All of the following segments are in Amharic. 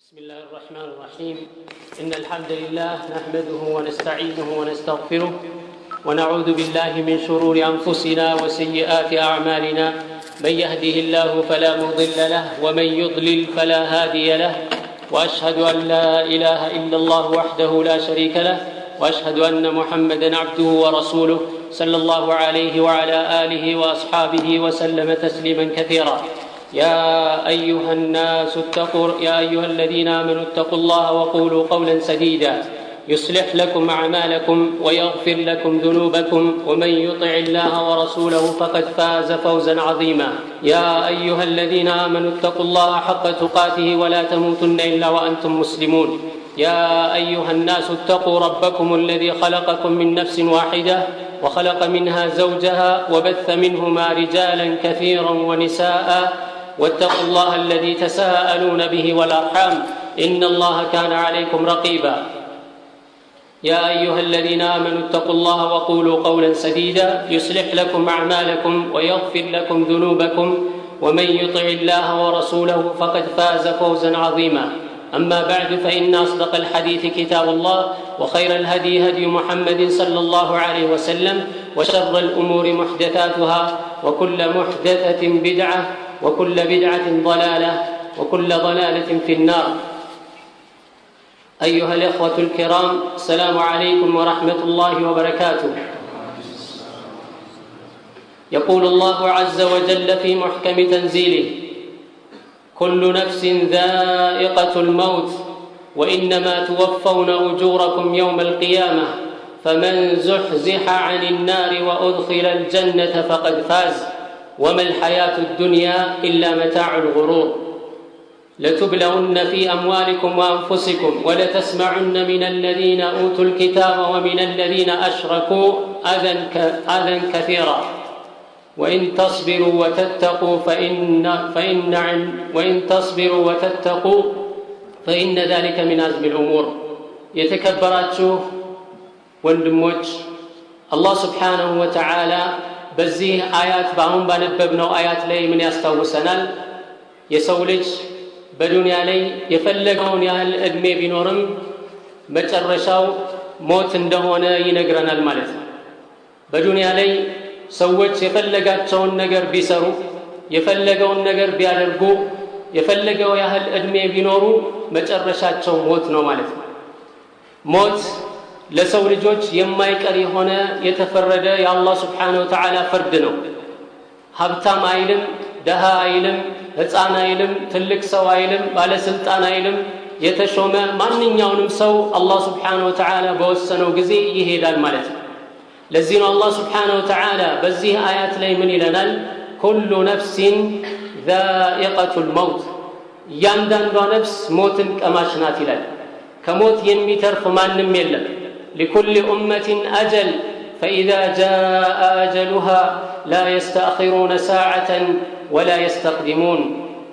بسم الله الرحمن الرحيم. إن الحمد لله نحمده ونستعينه ونستغفره ونعوذ بالله من شرور أنفسنا وسيئات أعمالنا. من يهده الله فلا مضل له ومن يضلل فلا هادي له، وأشهد أن لا إله إلا الله وحده لا شريك له، وأشهد أن محمدًا عبده ورسوله صلى الله عليه وعلى آله وأصحابه وسلم تسليما كثيرا. يا أيها الذين آمنوا اتقوا الله وقولوا قولا سديدا يصلح لكم أعمالكم ويغفر لكم ذنوبكم، ومن يطع الله ورسوله فقد فاز فوزا عظيما. يا أيها الذين آمنوا اتقوا الله حق تقاته ولا تموتن إلا وأنتم مسلمون. يا أيها الناس اتقوا ربكم الذي خلقكم من نفس واحدة وخلق منها زوجها وبث منهما رجالا كثيرا ونساء، واتقوا الله الذي تساءلون به والأرحام إن الله كان عليكم رقيبا. يا أيها الذين آمنوا اتقوا الله وقولوا قولا سديدا يصلح لكم أعمالكم ويغفر لكم ذنوبكم، ومن يطع الله ورسوله فقد فاز فوزا عظيما. أما بعد، فإن أصدق الحديث كتاب الله، وخير الهدي هدي محمد صلى الله عليه وسلم، وشر الأمور محدثاتها، وكل محدثة بدعة، وكل بدعة ضلالة، وكل ضلالة في النار. أيها الإخوة الكرام، السلام عليكم ورحمة الله وبركاته. يقول الله عز وجل في محكم تنزيله: كل نفس ذائقة الموت وإنما توفون أجوركم يوم القيامة، فمن زحزح عن النار وأدخل الجنة فقد فاز، وما الحياة الدنيا إلا متاع الغرور. لتبلون في أموالكم وأنفسكم ولتسمعن من الذين أوتوا الكتاب ومن الذين أشركوا أذى كثيرا، وإن تصبروا وتتقوا فإن ذلك من عزم الأمور. يتكبراتشو ወንድሞች፣ አላህ ስብሓንሁ ወተዓላ በዚህ አያት በአሁን ባነበብነው አያት ላይ ምን ያስታውሰናል? የሰው ልጅ በዱንያ ላይ የፈለገውን ያህል ዕድሜ ቢኖርም መጨረሻው ሞት እንደሆነ ይነግረናል ማለት ነው። በዱንያ ላይ ሰዎች የፈለጋቸውን ነገር ቢሰሩ፣ የፈለገውን ነገር ቢያደርጉ፣ የፈለገው ያህል ዕድሜ ቢኖሩ መጨረሻቸው ሞት ነው ማለት ነው። ሞት ለሰው ልጆች የማይቀር የሆነ የተፈረደ የአላህ ስብሓንሁ ወተዓላ ፍርድ ነው። ሀብታም አይልም፣ ደሃ አይልም፣ ሕፃን አይልም፣ ትልቅ ሰው አይልም፣ ባለስልጣን አይልም። የተሾመ ማንኛውንም ሰው አላህ ስብሓንሁ ወተዓላ በወሰነው ጊዜ ይሄዳል ማለት ነው። ለዚህ ነው አላህ ስብሓንሁ ወተዓላ በዚህ አያት ላይ ምን ይለናል? ኩሉ ነፍሲን ዛኢቀቱል መውት፣ እያንዳንዷ ነፍስ ሞትን ቀማሽ ናት ይላል። ከሞት የሚተርፍ ማንም የለም። لكل أمة أجل فإذا جاء أجلها لا يستأخرون ساعة ولا يستقدمون.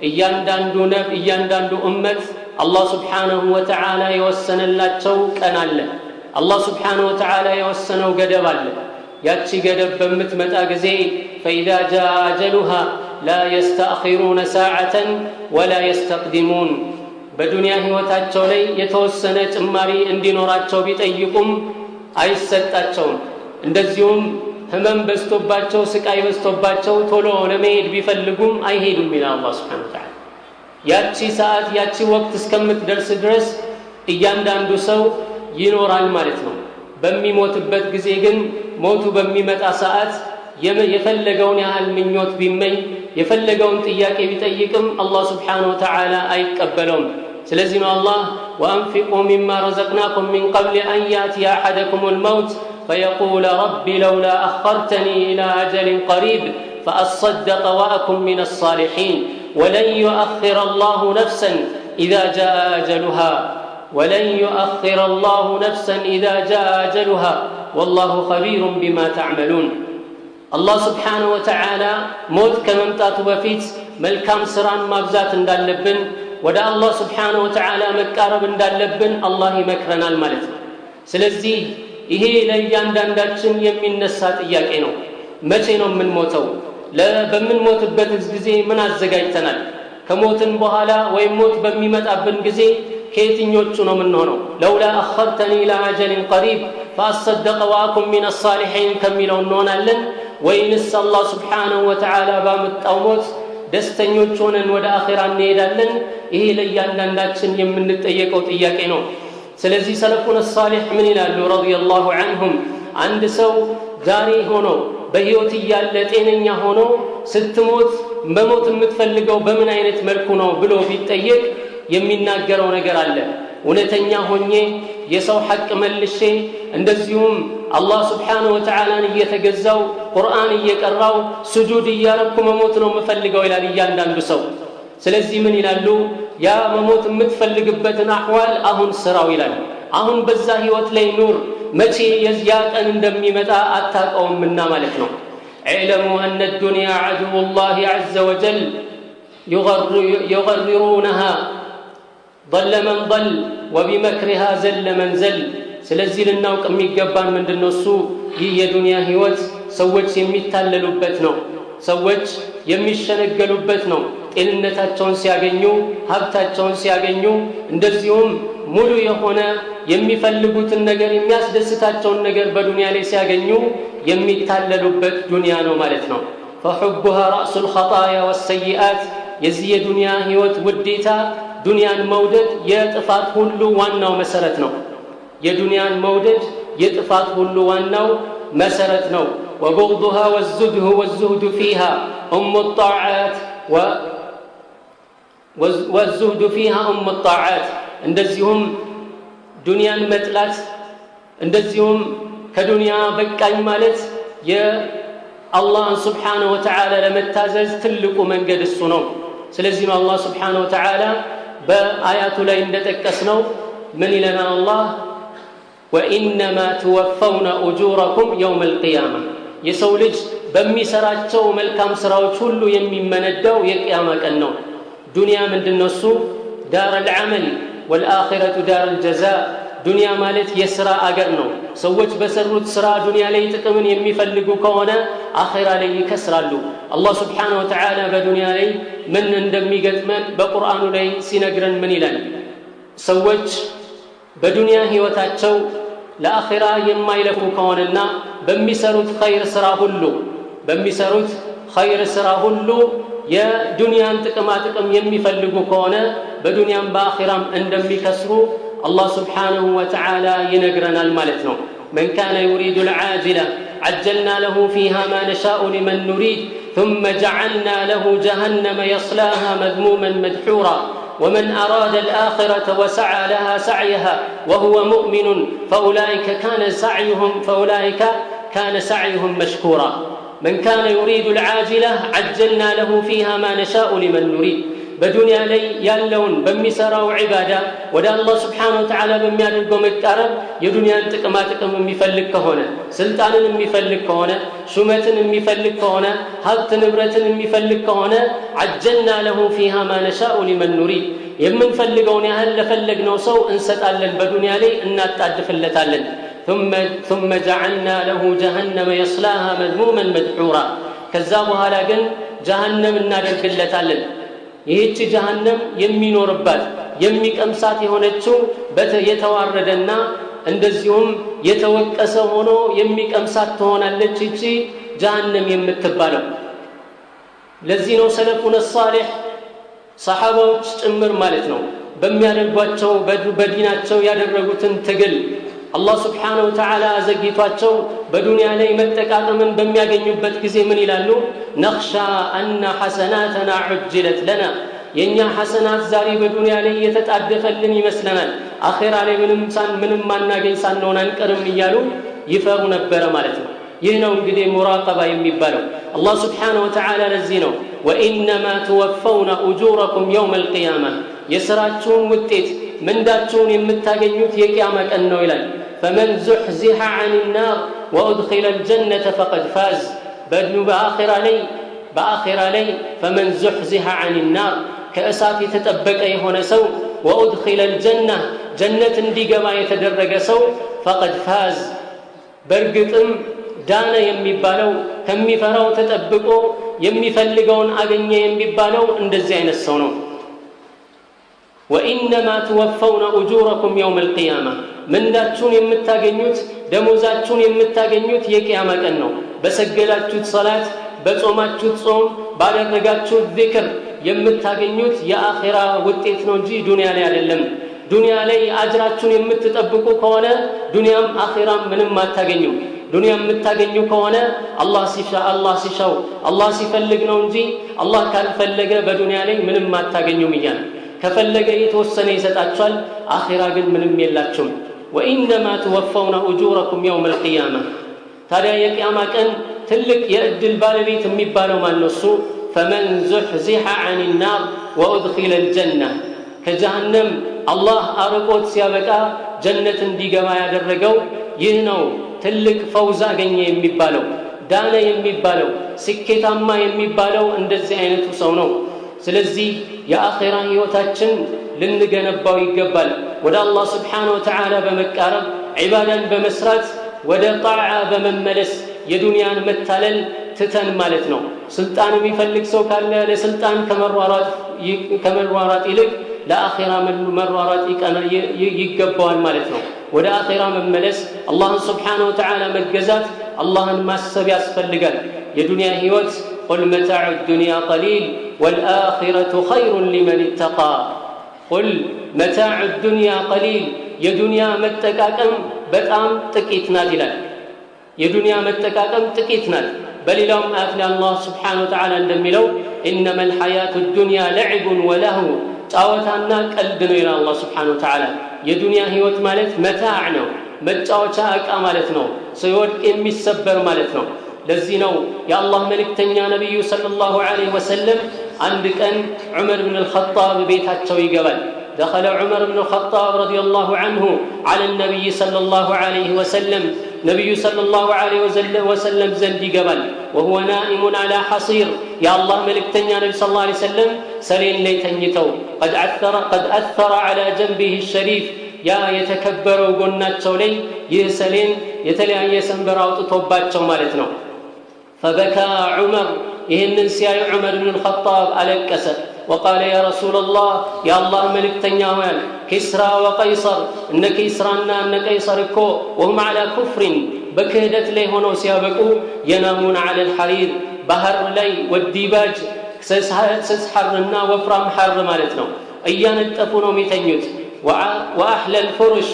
እያንዳንዱ እመት አላህ ስብሓንሁ ወተዓላ የወሰነላቸው ቀን አለ። አላህ ስብሓንሁ ወተዓላ የወሰነው ገደብ አለ። ያቺ ገደብ በምትመጣ ጊዜ فإذا جاء أجلها لا يستأخرون ساعة ولا يستقدمون. በዱንያ ህይወታቸው ላይ የተወሰነ ጭማሪ እንዲኖራቸው ቢጠይቁም አይሰጣቸውም። እንደዚሁም ህመም በዝቶባቸው፣ ስቃይ በዝቶባቸው ቶሎ ለመሄድ ቢፈልጉም አይሄዱም ይላል አላህ ሱብሓነሁ ወተዓላ። ያቺ ሰዓት ያቺ ወቅት እስከምትደርስ ድረስ እያንዳንዱ ሰው ይኖራል ማለት ነው። በሚሞትበት ጊዜ ግን ሞቱ በሚመጣ ሰዓት የፈለገውን ያህል ምኞት ቢመኝ፣ የፈለገውን ጥያቄ ቢጠይቅም አላህ ስብሓንሁ ወተዓላ አይቀበለውም። ስለዚህ ነው አላህ ወአንፊቁ ሚማ ረዘቅናኩም ሚን ቀብል አን ያእቲየ አሐደኩሙል መውት ፈየቁለ ረቢ ለውላ አኸርተኒ ኢላ አጀሊን ቀሪብ ፈአሰደቀ ወአኩን ሚነ አሳሊሒን ወለን ዩአኺረ አላሁ ነፍሰን ኢዛ ጃአ አጀሉሃ ወላሁ ኸቢሩን ቢማ ተዕመሉን። አላህ ስብሓንሁ ወተዓላ ሞት ከመምጣቱ በፊት መልካም ስራን ማብዛት እንዳለብን፣ ወደ አላህ ስብሓንሁ ወተዓላ መቃረብ እንዳለብን አላህ ይመክረናል ማለት ነው። ስለዚህ ይሄ ለእያንዳንዳችን የሚነሳ ጥያቄ ነው። መቼ ነው የምንሞተው? በምንሞትበት ጊዜ ምን አዘጋጅተናል? ከሞትን በኋላ ወይ ሞት በሚመጣብን ጊዜ ከየትኞቹ ነው የምንሆነው? ለውላ አኸርተኒ ኢላ አጀሊን ቀሪብ ፈአሰደቀ ወአኩን ሚነ ሳሊሒን ከሚለው እንሆናለን ወይንስ አላህ ሱብሓነሁ ወተዓላ ባመጣው ሞት ደስተኞች ሆነን ወደ አኺራ እንሄዳለን? ይሄ ለእያንዳንዳችን የምንጠየቀው ጥያቄ ነው። ስለዚህ ሰለፉን ሳሊሕ ምን ይላሉ ረዲየላሁ ዐንሁም? አንድ ሰው ዛሬ ሆኖ በህይወት እያለ ጤነኛ ሆኖ ስትሞት መሞት የምትፈልገው በምን አይነት መልኩ ነው ብሎ ቢጠየቅ የሚናገረው ነገር አለ። እውነተኛ ሆኜ የሰው ሐቅ መልሼ እንደዚሁም አላህ Subhanahu Wa Ta'ala እየተገዛው ቁርአን እየቀራው ስጁድ እያረኩ መሞት ነው የምፈልገው ይላል እያንዳንዱ ሰው። ስለዚህ ምን ይላሉ? ያ መሞት የምትፈልግበትን አህዋል አሁን ስራው ይላል። አሁን በዛ ህይወት ላይ ኑር፣ መቼ የዚያ ቀን እንደሚመጣ አታውቀውምና ማለት ነው። اعلموا أن الدنيا عدو الله عز وجل يغررونها ضل من ضل وبمكرها زل من زل ስለዚህ ልናውቅ የሚገባን ምንድነው? እሱ ይህ የዱንያ ህይወት ሰዎች የሚታለሉበት ነው፣ ሰዎች የሚሸነገሉበት ነው። ጤንነታቸውን ሲያገኙ፣ ሀብታቸውን ሲያገኙ፣ እንደዚሁም ሙሉ የሆነ የሚፈልጉትን ነገር የሚያስደስታቸውን ነገር በዱንያ ላይ ሲያገኙ የሚታለሉበት ዱንያ ነው ማለት ነው። فحبها رأس الخطايا والسيئات የዚህ የዱንያ ህይወት ውዴታ ዱንያን መውደድ የጥፋት ሁሉ ዋናው መሰረት ነው። የዱንያን መውደድ የጥፋት ሁሉ ዋናው መሰረት ነው። وبغضها والزهد فيها الطاعات والزهد فيها الطاعات እንደዚሁም ዱንያን መጥላት እንደዚሁም ከዱንያ በቃኝ ማለት የአላህ Subhanahu Wa Ta'ala ለመታዘዝ ትልቁ መንገድ እሱ ነው። ስለዚህ ነው አላህ Subhanahu Wa Ta'ala በአያቱ ላይ እንደጠቀስነው ምን ይለናል አላህ? وإنما توفون أجوركم يوم القيامة የሰው ልጅ በሚሰራቸው መልካም ስራዎች ሁሉ የሚመነዳው የቂያማ ቀን ነው። ዱንያ ምንድነው? እሱ ዳር العمل والآخرة دار الجزاء ዱንያ ማለት የሥራ አገር ነው። ሰዎች በሰሩት ሥራ ዱንያ ላይ ጥቅምን የሚፈልጉ ከሆነ አኺራ ላይ ይከስራሉ። አላህ Subhanahu Wa Ta'ala በዱንያ ላይ ምን እንደሚገጥመን በቁርአኑ ላይ ሲነግረን ምን ይላል? ሰዎች በዱንያ ህይወታቸው ለአኺራ የማይለፉ ከሆነና በሚሰሩት ኸይር ስራ ሁሉ የዱንያን ጥቅም የሚፈልጉ ከሆነ በዱንያም በአኺራም እንደሚከስሩ الله سبحانه وتعالى ينقرنا المالت نو من كان يريد العاجلة عجلنا له فيها ما نشاء لمن نريد ثم جعلنا له جهنم يصلاها مذموما مدحورا ومن أراد الآخرة وسعى لها سعيها وهو مؤمن فأولئك كان سعيهم مشكورا من كان يريد العاجلة عجلنا له فيها ما نشاء لمن نريد በዱንያ ላይ ያለውን በሚሰራው ዒባዳ ወደ አላህ Subhanahu Wa Ta'ala በሚያደርገው መቃረብ የዱንያን ጥቅም የሚፈልግ ከሆነ ስልጣንን የሚፈልግ ከሆነ ሹመትን የሚፈልግ ከሆነ ሀብት ንብረትን የሚፈልግ ከሆነ عجلنا له فيها ما نشاء لمن نريد የምንፈልገውን ያህል ለፈለግነው ሰው እንሰጣለን፣ በዱንያ ላይ እናጣድፍለታለን። ثم جعلنا له جهنم يصلاها مذموما مدحورا ከዛ በኋላ ግን ጀሃነም እናደርግለታለን። ይህች ጀሃነም የሚኖርባት የሚቀምሳት የሆነችው የተዋረደና እንደዚሁም የተወቀሰ ሆኖ የሚቀምሳት ትሆናለች እቺ ጀሃነም የምትባለው። ለዚህ ነው ሰለፉን ሷሊህ ሰሃባዎች ጭምር ማለት ነው በሚያደርጓቸው በዲናቸው ያደረጉትን ትግል አላህ Subhanahu Wa Ta'ala አዘግይቷቸው በዱንያ ላይ መጠቃቀምን በሚያገኙበት ጊዜ ምን ይላሉ? نخشى أن حسناتنا عجلت لنا የኛ ሐሰናት ዛሬ በዱንያ ላይ የተጣደፈልን ይመስለናል፣ አኺራ ላይ ምንም ማናገኝ ሳንሆን አንቀርም እያሉ ይፈሩ ነበር ማለት ነው። ይህ ነው እንግዲህ ሙራቀባ የሚባለው። አላህ Subhanahu Wa Ta'ala ለዚህ ነው وإنما توفون أجوركم يوم القيامة የሥራችሁን ውጤት ምንዳችሁን የምታገኙት የቂያማ ቀን ነው ይላል። فمن زحزح عن النار وأدخل الجنة فقد فاز بآخرة لي فمن زحزح عن النار كأسات يتطبق يهون سو وأدخل الجنة جنة ديقما يتدرج سو فقد فاز برقتم ዳነ የሚባለው ከሚፈራው ተጠብቆ የሚፈልገውን አገኘ የሚባለው እንደዚህ አይነት ሰው ነው وإنما توفون أجوركم يوم القيامة من داتشون يمتاغنيوت دموزاتشون يمتاغنيوت የቂያማ ቀን ነው በሰገዳችሁት ሶላት በጾማችሁት ጾም ባደረጋችሁት ዚክር የምታገኙት የአኺራ ውጤት ነው እንጂ ዱንያ ላይ አይደለም ዱንያ ላይ አጅራችሁን የምትጠብቁ ከሆነ ዱንያም አኺራም ምንም አታገኙ ዱንያ የምታገኙ ከሆነ አላህ ሲሻው አላህ ሲፈልግ ነው እንጂ አላህ ካልፈለገ በዱንያ ላይ ምንም አታገኙም ይላል ከፈለገ የተወሰነ ይሰጣችኋል አኺራ ግን ምንም የላችሁም وإنما توفون أجوركم يوم القيامة ታዲያ የቂያማ ቀን ትልቅ የእድል ባለቤት የሚባለው ማን ነው እሱ فمن زحزح عن النار وأدخل الجنة ከጀሃነም አላህ አርቆት ሲያበቃ ጀነት እንዲገባ ያደረገው ይህ ነው ትልቅ ፈውዝ አገኘ የሚባለው ዳነ የሚባለው ስኬታማ የሚባለው እንደዚህ አይነቱ ሰው ነው ስለዚህ የአኺራ ህይወታችን ልንገነባው ይገባል ወደ አላህ Subhanahu Wa Ta'ala በመቃረብ ዒባዳን በመስራት ወደ ጣዓ በመመለስ የዱንያን መታለል ትተን ማለት ነው ስልጣን የሚፈልግ ሰው ካለ ለስልጣን ከመሯሯጥ ይልቅ ለአኺራ መሯሯጥ ይገባዋል ማለት ነው ወደ አኺራ መመለስ አላህን Subhanahu Wa Ta'ala መገዛት አላህን ማሰብ ያስፈልጋል የዱንያ ህይወት قل متاع الدنيا قليل والآخرة خير لمن اتقى قل متاع الدنيا قليل የዱንያ መጠቃቀም በጣም ጥቂት ናት ይላል የዱንያ መጠቃቀም ጥቂት ናት በሌላም አያት ላይ አላህ Subhanahu Wa Ta'ala እንደሚለው انما الحياة الدنيا لعب ولهو ጫወታና ቀልድ ነው ይላል አላህ Subhanahu Wa Ta'ala የዱንያ ህይወት ማለት መታዕ ነው መጫወቻ ዕቃ ማለት ነው ሲወድቅ የሚሰበር ማለት ነው ለዚህ ነው የአላህ መልእክተኛ ነብዩ ሰለላሁ ዐለይሂ ወሰለም አንድ ቀን ዑመር ኢብኑ አልኸጣብ ቤታቸው ይገባል دخل عمر بن الخطاب رضي الله عنه على النبي صلى الله عليه وسلم نبي صلى الله عليه وسلم زندي قبل وهو نائم على حصير يا الله ملك تنيا نبي صلى الله عليه وسلم سلين ليتنيتو قد أثر على جنبه الشريف يا يتكبروا قلنا تشولي يسلين يتلعن يسنبرا وتطبات مالتنا فبكى عمر يهنن سياي عمر بن الخطاب على الكسر وقال يا رسول الله يا الله ملك تنياوان كسرى وقيصر إن كسرى إن قيصر كو وهم على كفر بكهدت لي هنا سيابقوا ينامون على الحرير بحر لي والديباج سسحرنا وفرام حر مالتنا أيان التفونو ميتنيوت وأحلى الفرش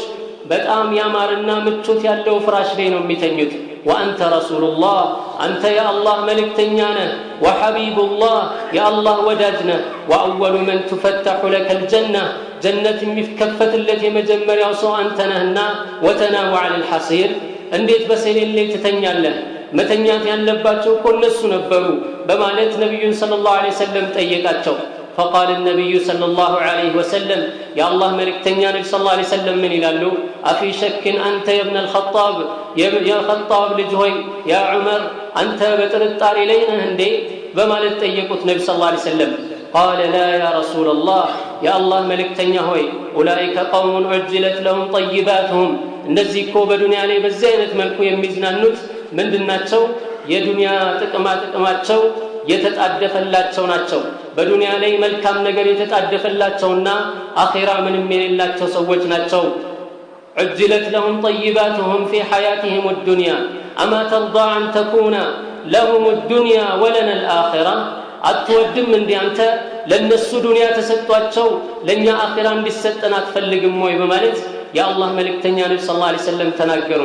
በጣም ያማረና ምቾት ያለው ፍራሽ ላይ ነው የሚተኙት وانت رسول الله انت يا الله ملكتኛ ነህ وحبيب الله يا الله ወዳጅነ واول من تفتح لك الجنه جنة የሚከፈትለት የመጀመሪያው ሰው አንተ ነህና وتناو على الحصير እንዴት በሰሌን ላይ ትተኛለህ መተኛት ያለባቸው እኮ እነሱ ነበሩ በማለት ነብዩን ሰለላሁ ዐለይሂ ወሰለም ጠየቃቸው فقال النبي صلى الله عليه وسلم يا الله ملك تنيا نبي صلى الله عليه وسلم من يلالو أفي شك أنت يا ابن الخطاب يا خطاب لجهي يا عمر أنت بترطار إلينا هندي بما لتيقت نبي صلى الله عليه وسلم قال لا يا رسول الله يا الله ملك تنيا هوي أولئك قوم عجلت لهم طيباتهم نزيكو بدنيا لي بزينة ملكو يميزنانوت من دناتشو يا دنيا تقماتشو የተጣደፈላቸው ናቸው በዱንያ ላይ መልካም ነገር የተጣደፈላቸውና አኺራ ምንም የሌላቸው ሰዎች ናቸው عجلت لهم طيباتهم في حياتهم الدنيا أما ترضى أن تكون لهم الدنيا ولنا الآخرة أتودم من دي أنت لنس دنيا تسطواتشو لن آخرة እንዲሰጠን አትፈልግም ወይ በማለት يا الله መልእክተኛ ነብዩ ሰለላሁ ዐለይሂ ወሰለም ተናገሩ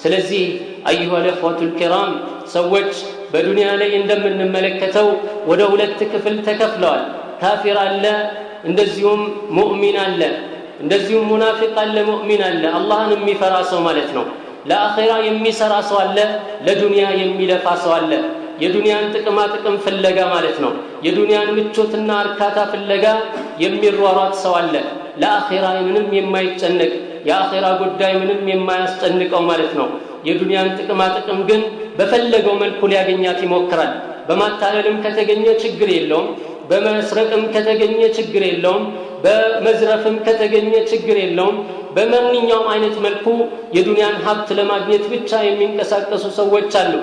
ስለዚህ أيها الإخوة الكرام ሰዎች በዱንያ ላይ እንደምንመለከተው ወደ ሁለት ክፍል ተከፍለዋል ካፊር አለ እንደዚሁም ሙእሚን አለ እንደዚሁም ሙናፊቅ አለ ሙእሚን አለ አላህን የሚፈራ ሰው ማለት ነው ለአኺራ የሚሰራ ሰው አለ ለዱንያ የሚለፋ ሰው አለ የዱንያን ጥቅም ፍለጋ ማለት ነው የዱንያን ምቾትና እርካታ ፍለጋ የሚሯሯጥ ሰው አለ ለአኺራ ምንም የማይጨነቅ የአኺራ ጉዳይ ምንም የማያስጨንቀው ማለት ነው የዱንያን ጥቅም ግን በፈለገው መልኩ ሊያገኛት ይሞክራል በማታለልም ከተገኘ ችግር የለውም በመስረቅም ከተገኘ ችግር የለውም በመዝረፍም ከተገኘ ችግር የለውም በማንኛውም አይነት መልኩ የዱንያን ሀብት ለማግኘት ብቻ የሚንቀሳቀሱ ሰዎች አሉ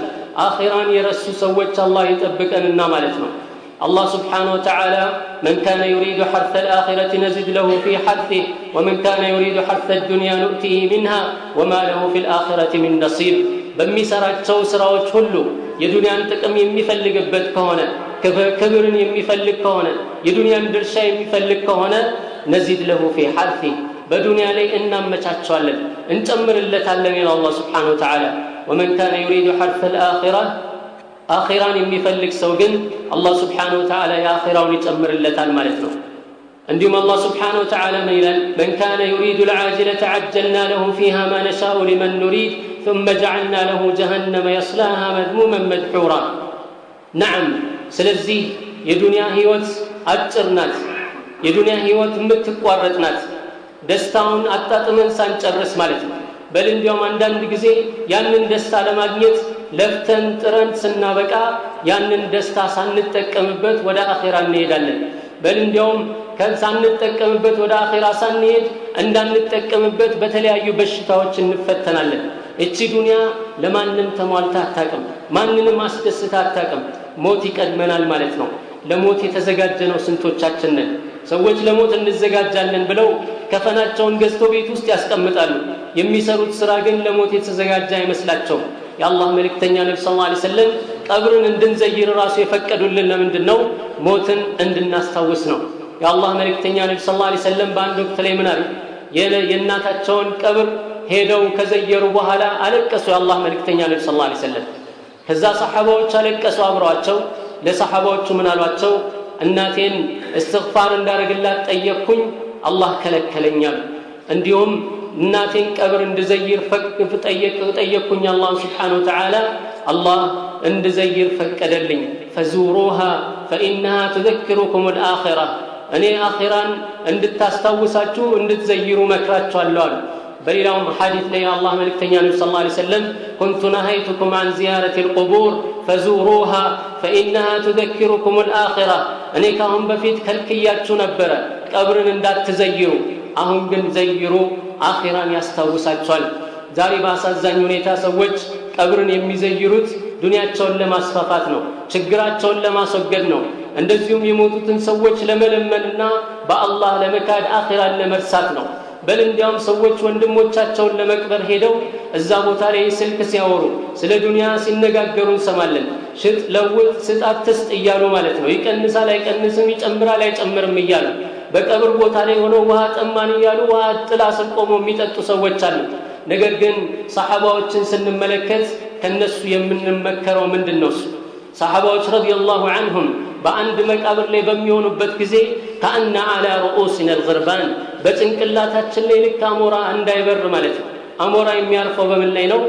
አኺራን የረሱ ሰዎች አላህ ይጠብቀንና ማለት ነው الله سبحانه وتعالى من كان يريد حرث الآخرة نزد له في حرثه ومن كان يريد حرث الدنيا نؤتيه منها وما له في الآخرة من نصيب በሚሰራቸው ስራዎች ሁሉ የዱንያን ጥቅም የሚፈልግበት ከሆነ ክብርን የሚፈልግ ከሆነ የዱንያን ድርሻ የሚፈልግ ከሆነ نزد له في حرثه በዱንያ ላይ እናመቻቸዋለን እንጨምርለታለን ይላል አላህ Subhanahu Wa Ta'ala ومن كان يريد حرث الآخرة آخران የሚፈልግ ሰው ግን አላህ Subhanahu Wa Ta'ala የአኺራውን ይጨምርለታል ማለት ነው እንዲሁም አላህ Subhanahu Wa Ta'ala ምን ይላል من كان يريد العاجلة عجلنا له فيها ما نشاء لمن نريد ثم جعلنا له جهنم يصلاها مذموما مدحورا نعم ስለዚህ የዱንያ ህይወት አጭር ናት የዱንያ ህይወት የምትቋረጥ ናት ደስታውን አጣጥመን ሳንጨርስ ማለት ነው በል እንዲያውም አንዳንድ ጊዜ ያንን ደስታ ለማግኘት ለፍተን ጥረን ስናበቃ ያንን ደስታ ሳንጠቀምበት ወደ አኺራ እንሄዳለን በል እንዲያውም ሳንጠቀምበት ወደ አኺራ ሳንሄድ እንዳንጠቀምበት በተለያዩ በሽታዎች እንፈተናለን እቺ ዱንያ ለማንም ተሟልታ አታውቅም ማንንም አስደስታ አታውቅም ሞት ይቀድመናል ማለት ነው ለሞት የተዘጋጀነው ስንቶቻችን ነን ሰዎች ለሞት እንዘጋጃለን ብለው ከፈናቸውን ገዝቶ ቤት ውስጥ ያስቀምጣሉ የሚሰሩት ስራ ግን ለሞት የተዘጋጀ አይመስላቸውም የአላህ መልእክተኛ ነብዩ ሰለላሁ ዐለይሂ ወሰለም ቀብርን እንድንዘይር ራሱ የፈቀዱልን ለምንድነው ሞትን እንድናስታውስ ነው የአላህ መልእክተኛ ነብዩ ሰለላሁ ዐለይሂ ወሰለም በአንድ ወቅት ላይ ምን አሉ የእናታቸውን ቀብር ሄደው ከዘየሩ በኋላ አለቀሱ የአላህ መልእክተኛ ነብዩ ሰለላሁ ዐለይሂ ወሰለም ከዛ ሰሃባዎች አለቀሱ አብረዋቸው ለሰሃባዎቹ ምን አሏቸው እናቴን እስትግፋር እንዳረግላት ጠየቅኩኝ አላህ ከለከለኛል እንዲሁም እናቴን ቀብር እንድዘይር ጠየቅኩኝ አላህ Subhanahu Wa Ta'ala አላህ እንድዘይር ፈቀደልኝ فزوروها فإنها تذكركم الآخرة እኔ አኺራን እንድታስታውሳችሁ እንድትዘይሩ መክራችኋለሁ በሌላውም ሐዲስ ላይ አላህ መልእክተኛ ነብዩ ሰለላሁ ዐለይሂ ወሰለም كنت نهيتكم عن زيارة القبور فزوروها فإنها تذكركم الآخرة እኔ ካሁን በፊት ከልክያችሁ ነበር ቀብርን እንዳትዘይሩ አሁን ግን ዘይሩ አኺራን ያስታውሳቸዋል ዛሬ ባሳዛኝ ሁኔታ ሰዎች ቀብርን የሚዘይሩት ዱንያቸውን ለማስፋፋት ነው ችግራቸውን ለማስወገድ ነው እንደዚሁም የሞቱትን ሰዎች ለመለመንና በአላህ ለመካድ አኺራን ለመርሳት ነው በል እንዲያውም ሰዎች ወንድሞቻቸውን ለመቅበር ሄደው እዛ ቦታ ላይ ስልክ ሲያወሩ ስለ ዱንያ ሲነጋገሩ እንሰማለን ሽጥ ለውጥ ስጣት ትስጥ እያሉ ማለት ነው ይቀንሳል አይቀንስም ይጨምራል አይጨምርም እያሉ በቀብር ቦታ ላይ ሆነው ውሃ ጠማን እያሉ ውሃ ጥላ ስር ቆመው የሚጠጡ ሰዎች አሉ ነገር ግን ሰሃባዎችን ስንመለከት ከነሱ የምንመከረው ምንድነው ሰሃባዎች ረዲየላሁ ዐንሁም በአንድ መቃብር ላይ በሚሆኑበት ጊዜ ከአና አላ رؤوسنا الغربان በጭንቅላታችን ላይ ልክ አሞራ እንዳይበር ማለት ነው አሞራ የሚያርፈው በምን ላይ ነው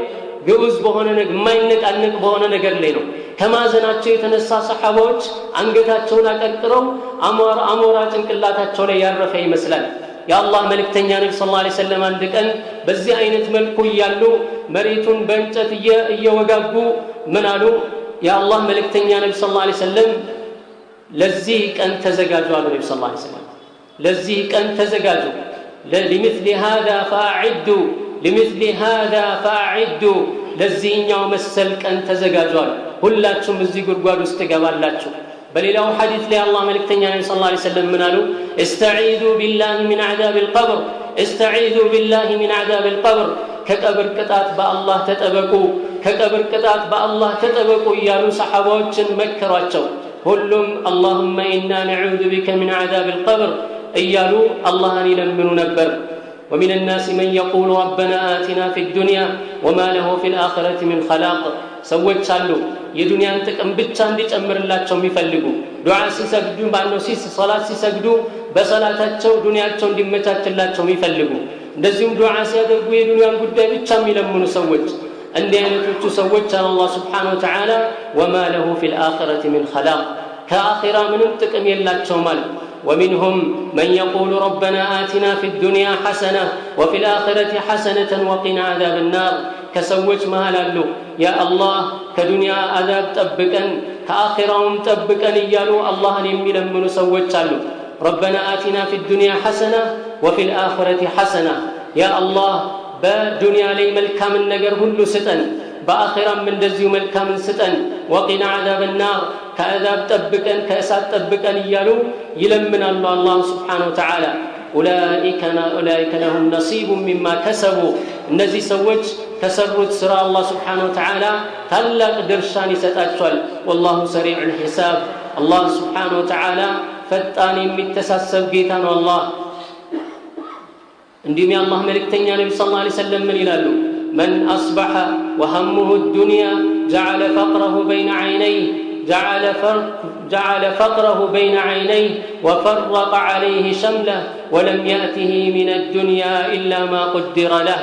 ግዑዝ በሆነ ነገር የማይነቃነቅ በሆነ ነገር ላይ ነው ከማዘናቸው የተነሳ ሰሃባዎች አንገታቸውን አቀርቅረው አሞራ ጭንቅላታቸው ላይ ያረፈ ይመስላል የአላህ መልእክተኛ ነብዩ ሰለላሁ ዐለይሂ ወሰለም አንድ ቀን በዚህ አይነት መልኩ ያሉ መሬቱን በእንጨት እየወጋጉ ምን አሉ የአላህ መልእክተኛ ነብዩ ሰለላሁ ዐለይሂ ወሰለም ለዚህ ቀን ተዘጋጁ አሉ ነብዩ ሰለላሁ ዐለይሂ ወሰለም ለዚህ ቀን ተዘጋጁ ለምثل هذا فاعدوا لمثل هذا فاعدوا ለዚህኛው መሰል ቀን ተዘጋጁ አሉ ሁላችሁም እዚህ ጉድጓድ ውስጥ ገባላችሁ በሌላው ሐዲስ ላይ አላህ መልእክተኛ ነብዩ ሰለላሁ ዐለይሂ ወሰለም ምን አሉ استعيذوا بالله من عذاب القبر استعيذوا بالله من عذاب القبر ከቀብር ቅጣት በአላህ ተጠበቁ ከቀብር ቅጣት በአላህ ተጠበቁ እያሉ ሰሃባዎችን መከሯቸው ሁሉም اللهم إنا نعوذ بك من عذاب القبر እያሉ አላህን ይለምኑ ነበር ومن الناس من يقول ربنا آتنا في الدنيا وما له في الآخرة من خلاق ሰዎች አሉ የዱንያን ጥቅም ብቻ እንዲጨምርላቸው የሚፈልጉ ዱዓ ሲሰግዱ ባነው ሶላት ሲሰግዱ በሰላታቸው ዱንያቸው እንዲመቻችላቸው የሚፈልጉ እንደዚሁም ዱዓ ሲያደርጉ የዱንያን ጉዳይ ብቻ የሚለምኑ ሰዎች እንዲህ አይነቶቹ ሰዎች አላህ Subhanahu Wa Ta'ala وما له في الآخرة من خلاق ከአኺራ ምንም ጥቅም የላቸው ማለት ومنهم من يقول ربنا آتنا في الدنيا حسنة وفي الآخرة حسنة وقنا عذاب النار كسوج مهلالو يا الله كدنيا عذاب طبقن كآخرهم طبقن يالو الله يملمنو سوج አሉ ربنا آتنا في الدنيا حسنة وفي الآخرة حسنة يا الله በዱንያ ላይ መልካምን ነገር ሁሉ ስጠን በአኺራም እንደዚሁ መልካምን ስጠን ወቂና عذاب النار ከአዛብ ጠብቀን ከእሳት ጠብቀን እያሉ ይለምናሉ አላህ Subhanahu Wa Ta'ala أولئك لهم نصيب مما كسبوا እነዚህ ሰዎች ከሰሩት ስራ አላህ Subhanahu Wa Ta'ala ታላቅ ድርሻን ይሰጣቸዋል والله سريع الحساب الله Subhanahu Wa Ta'ala ፈጣን የሚተሳሰብ ጌታ ነው አላህ እንዲሁም የአላህ መልእክተኛ ነብዩ ሰለላሁ ዐለይሂ ወሰለም ምን ይላሉ من أصبح وهمه الدنيا جعل فقره بين عينيه وفرق عليه شمله ولم يأته من الدنيا إلا ما قدر له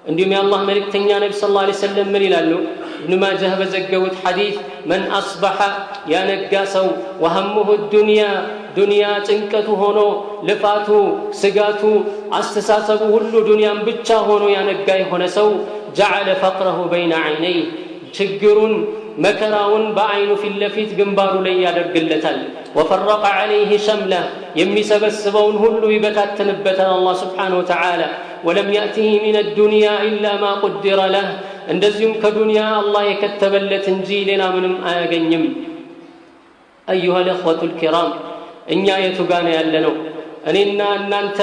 እንዲሁም የአላህ መልእክተኛ ነብዩ ሰለላሁ ዐለይሂ ወሰለም ምን ይላሉ ابن ماجه በዘገቡት ሐዲስ من أصبح ያነጋሰው وهمه الدنيا ዱንያ ጭንቀቱ ሆኖ ልፋቱ ስጋቱ አስተሳሰቡ ሁሉ ዱንያን ብቻ ሆኖ ያነጋ የሆነ ሰው جعل فقره بين عينيه ችግሩን መከራውን በአይኑ ፊት ለፊት ግንባሩ ላይ ያደርግለታል وفرق عليه شمله የሚሰበስበውን ሁሉ ይበታተንበታል አላህ Subhanahu Wa Ta'ala ولم يأته من الدنيا إلا ما قدر له እንደዚሁም ከዱንያ አላህ የከተበለት እንጂ ሌላ ምንም አያገኝም أيها الأخوة الكرام እኛ የቱ ጋር ነው ያለነው እኔና እናንተ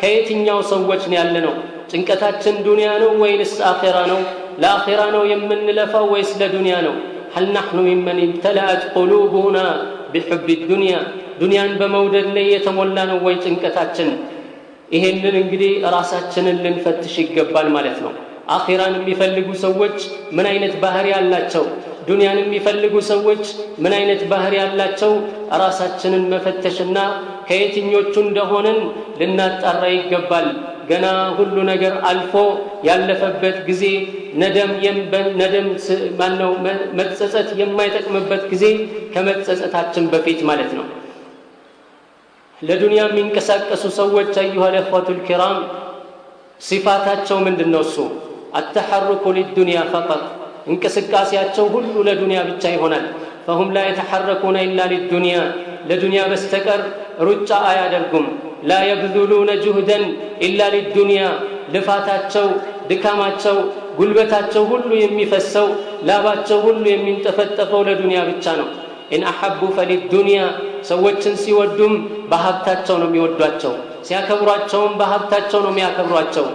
ከየትኛው ሰዎች ነው ያለነው ጭንቀታችን ዱንያ ነው ወይስ አኺራ ነው ለአኺራ ነው የምንለፋው ወይስ ለዱንያ ነው هل نحن ممن امتلأت قلوبنا بحب الدنيا ዱንያን በመውደድ ላይ የተሞላ ነው ወይ ጭንቀታችን ይሄንን እንግዲህ ራሳችንን ልንፈትሽ ይገባል ማለት ነው አኺራን የሚፈልጉ ሰዎች ምን አይነት ባህሪ ያላቸው ዱንያን የሚፈልጉ ሰዎች ምን አይነት ባህሪ ያላቸው ራሳችንን መፈተሽና ከየትኞቹ እንደሆነን ልናጣራ ይገባል ገና ሁሉ ነገር አልፎ ያለፈበት ጊዜ ነደም ማነው መጸጸት የማይጠቅምበት ጊዜ ከመጸጸታችን በፊት ማለት ነው ለዱንያ የሚንቀሳቀሱ ሰዎች أيها الأخوة الكرام صفاتቸው ምንድነው እሱ التحرك للدنيا فقط እንቅስቃሴያቸው ሁሉ ለዱንያ ብቻ ይሆናል فهم لا يتحركون إلا للدنيا ለዱንያ በስተቀር ሩጫ አያደርጉም لا يبذلون جهدا إلا للدنيا ልፋታቸው ድካማቸው ጉልበታቸው ሁሉ የሚፈሰው ላባቸው ሁሉ የሚንጠፈጠፈው ለዱንያ ብቻ ነው إن أحبوا فللدنيا ሰዎችን ሲወዱም በሀብታቸው ነው የሚወዷቸው ሲያከብሯቸውም በሀብታቸው ነው የሚያከብሯቸው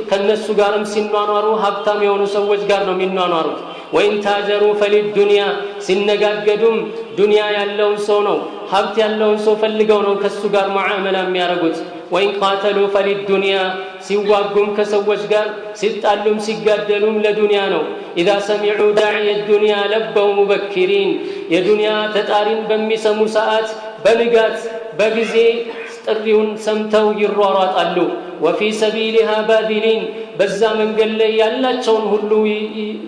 ከነሱ ጋርም ሲኗኗሩ ሀብታም የሆኑ ሰዎች ጋር ነው የሚኗኗሩት ወይን ታጀሩ فللدنيا ሲነጋገዱም ዱንያ ያለውን ሰው ነው ሀብት ያለውን ሰው ፈልገው ነው ከሱ ጋር ሙዓመላ የሚያደርጉት ወይን قاتلوا فللدنيا ሲዋጉም ከሰዎች ጋር ሲጣሉም ሲጋደሉም ለዱንያ ነው اذا سمعوا داعي الدنيا لبوا مبكرين የዱንያ ተጣሪን በሚሰሙ ሰዓት በንጋት በጊዜ ጥሪውን ሰምተው ይሯሯጣሉ وفي سبيلها باذلين በዛ መንገድ ላይ ያላቸውን ሁሉ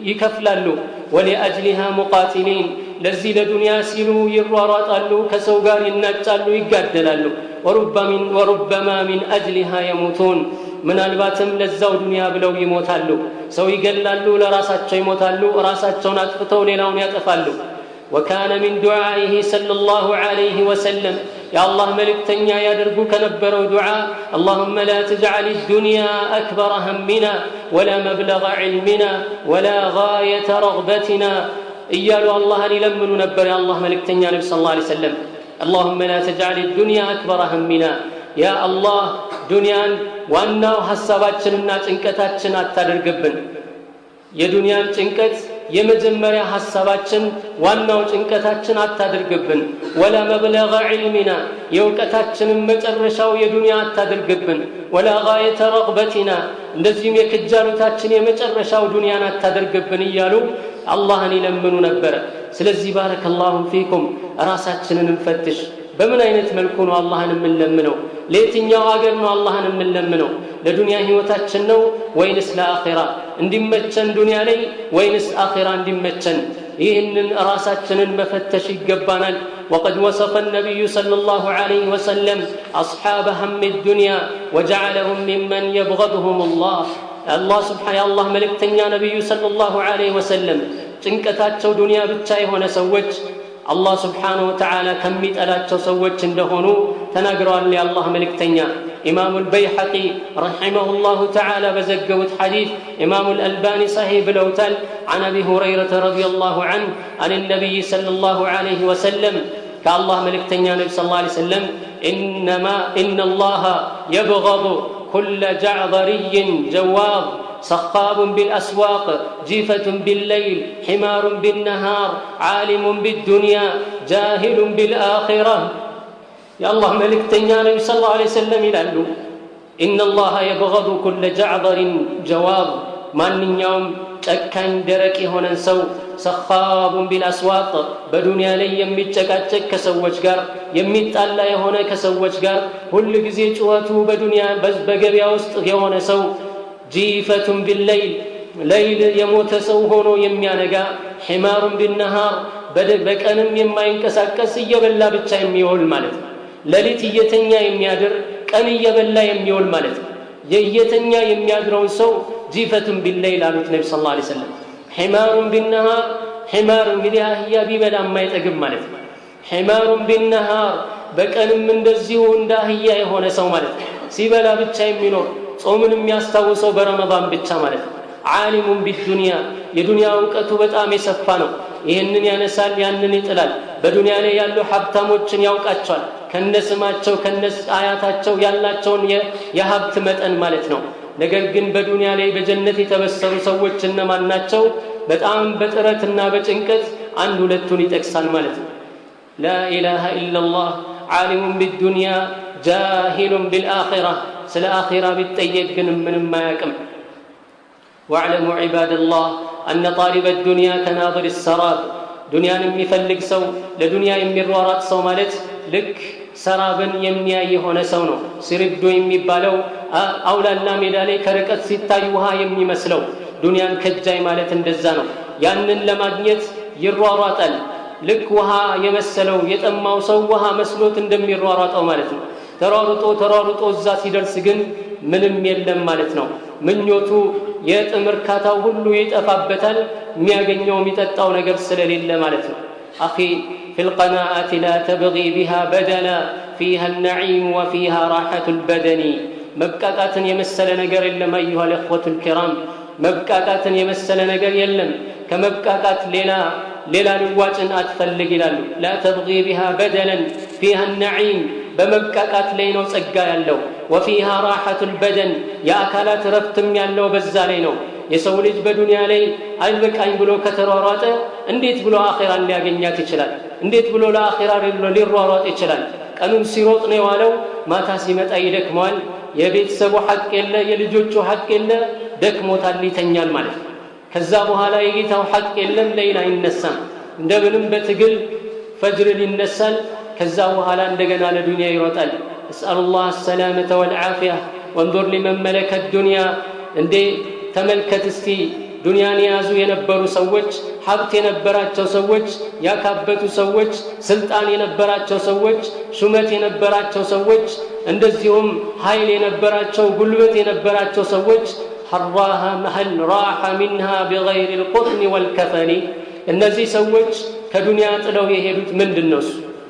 ይከፍላሉ ولأجلها مقاتلين ለዚህ ለዱንያ ሲሉ ይሯሯጣሉ ከሰው ጋር ይናጫሉ ይጋደላሉ وربما من أجلها يموتون ምናልባትም ለዛው ዱንያ ብለው ይሞታሉ ሰው ይገላሉ ለራሳቸው ይሞታሉ ራሳቸውን አጥፍተው ሌላውን ያጠፋሉ وكان من دعائه صلى الله عليه وسلم يا الله ملكتنيا يدرجو كنبرو دعاء اللهم لا تجعل الدنيا أكبر همنا ولا مبلغ علمنا ولا غاية رغبتنا إيالو الله لمن نبر يا الله ملكتنيا نبي صلى الله عليه وسلم اللهم لا تجعل الدنيا أكبر همنا يا الله دنيا وأنه حساباتنا تنكتاتنا تدرجبن يا دنيا تنكت የመጀመሪያ ሐሳባችን ዋናው ጭንቀታችን አታድርግብን ወላ መብለغ علمنا የውቀታችንን መጨረሻው የዱንያ አታድርግብን ወላ غايه رغبتنا እንደዚህም የክጃሉታችን የመጨረሻው ዱንያን አታድርግብን እያሉ አላህን ይለምኑ ነበር ስለዚህ ባረከላሁ ፊኩም ራሳችንን እንፈትሽ በምን አይነት መልኩ ነው አላህን የምንለምነው ለየትኛው ሀገር ነው አላህን የምንለምነው ለዱንያ ህይወታችን ነው ወይንስ ለአኺራ እንዲመቸን ዱንያ ላይ ወይንስ አኺራ እንዲመቸን ይህንን ራሳችንን መፈተሽ ይገባናል وقد وصف النبي صلى الله عليه وسلم أصحاب هم الدنيا وجعلهم ممن يبغضهم الله سبحانه الله ملكتنيا نبي صلى الله عليه وسلم ጭንቀታቸው ዱንያ ብቻ የሆነ ሰዎች الله سبحانه وتعالى كميطلاچو سوچ እንደሆኑ ተናግረዋል የአላህ መልእክተኛ إمام البيحقي رحمه الله تعالى بزجوت حديث إمام الألباني صحيح بلوتال عن أبي هريرة رضي الله عنه عن النبي صلى الله عليه وسلم كالله ملكتنيا النبي صلى الله عليه وسلم إن الله يبغض كل جعذري جواب صخاب بالأسواق جيفة بالليل حمار بالنهار عالم بالدنيا جاهل بالآخرة يا الله ملكتنيا النبي صلى الله عليه وسلم يلالو إن الله يبغض كل جعذر جواب من يوم ጨካኝ ደረቅ የሆነን ሰው ሰኻቡ ቢልአስዋቅ በዱንያ ላይ የሚጨቃጨቅ ከሰዎች ጋር የሚጣላ የሆነ ከሰዎች ጋር ሁሉ ጊዜ ጩኸቱ በዱንያ በገበያ ውስጥ የሆነ ሰው ጂፈቱን ቢልለይል ለይል የሞተ ሰው ሆኖ የሚያነጋ ሒማሩን ቢልነሃር በቀንም የማይንቀሳቀስ እየበላ ብቻ የሚውል ማለት ነው ለሊት እየተኛ የሚያድር ቀን እየበላ የሚውል ማለት ነው የየተኛ የሚያድረውን ሰው جيفة بالليل على النبي صلى الله عليه وسلم حمار بالنهار حمار مليا بيبلا ما يتقم مالت حمار بالنهار بكأن من دزيه انداهية هنا سو مالت سيبلا بتشاي منور صومن يستوسو برمضان بتشا مالت عالم بالدنيا የዱንያ ዕውቀቱ በጣም የሰፋ ነው ይሄንን ያነሳል ያንን ይጥላል በዱንያ ላይ ያሉ ሀብታሞችን ያውቃቸዋል ከነስማቸው ከነስ አያታቸው ያላቸውን የሀብት መጠን ማለት ነው ነገር ግን በዱንያ ላይ በጀነት የተበሰሩ ሰዎች እነማን ናቸው በጣም በጥረትና በጭንቀት አንድ ሁለቱን ይጠቅሳል ማለት ነው لا اله الا الله عالم بالدنيا جاهل بالاخره ስለ አኺራ ቢጠየቅ ግን ምንም ማያውቅም واعلموا عباد الله ان طالب الدنيا كناظر السراب دنيان የሚፈልግ ሰው ለዱንያ የሚሯሯጥ ሰው ማለት ልክ ሰራብን የሚያይ የሆነ ሰው ነው ሲርዶ የሚባለው አውላላ ሜዳ ላይ ከርቀት ሲታይ ውሃ የሚመስለው ዱንያን ከጃይ ማለት እንደዛ ነው ያንን ለማግኘት ይሯሯጣል ልክ ውሃ የመሰለው የጠማው ሰው ውሃ መስሎት እንደሚሯሯጣው ማለት ነው ተሯሩጦ እዛ ሲደርስ ግን ምንም የለም ማለት ነው ምኞቱ የጥምርካታው ሁሉ ይጠፋበታል የሚያገኘው የሚጠጣው ነገር ስለሌለ ማለት ነው أخي في القناعة لا تبغي بها بدلا فيها النعيم وفيها راحة البدن مبكاكات يمسل نجر إلا أيها الإخوة الكرام مبكاكات يمسل نجر يلم كمبكاكات ليلا نواجن أتفلق لا تبغي بها بدلا فيها النعيم بمبكاكات لينو سقا يلو وفيها راحة البدن يا أكالات رفتم يلو بزالينو የሰው ልጅ በዱንያ ላይ አይበቃኝ ብሎ ከተሯሯጠ እንዴት ብሎ አኺራን ሊያገኛት ይችላል እንዴት ብሎ ለአኺራ ሊሯሯጥ ይችላል ቀኑን ሲሮጥ ነው የዋለው ማታ ሲመጣ ይደክመዋል የቤተሰቡ ሐቅ የለ የልጆቹ ሐቅ የለ ደክሞታል ይተኛል ማለት ነው ከዛ በኋላ የጌታው ሐቅ የለም ለይላ ይነሳል እንደምንም በትግል ፈጅር ሊነሳል ከዛ በኋላ እንደገና ለዱንያ ይሮጣል اسال الله السلامه والعافيه وانظر لمن ملك الدنيا እንዴ ተመልከት እስቲ ዱንያን ያዙ የነበሩ ሰዎች ሀብት የነበራቸው ሰዎች ያካበቱ ሰዎች ስልጣን የነበራቸው ሰዎች ሹመት የነበራቸው ሰዎች እንደዚሁም ኃይል የነበራቸው ጉልበት የነበራቸው ሰዎች حراها محل راح منها بغير القطن والكفن እነዚህ ሰዎች ከዱንያ ጥለው የሄዱት ምንድነው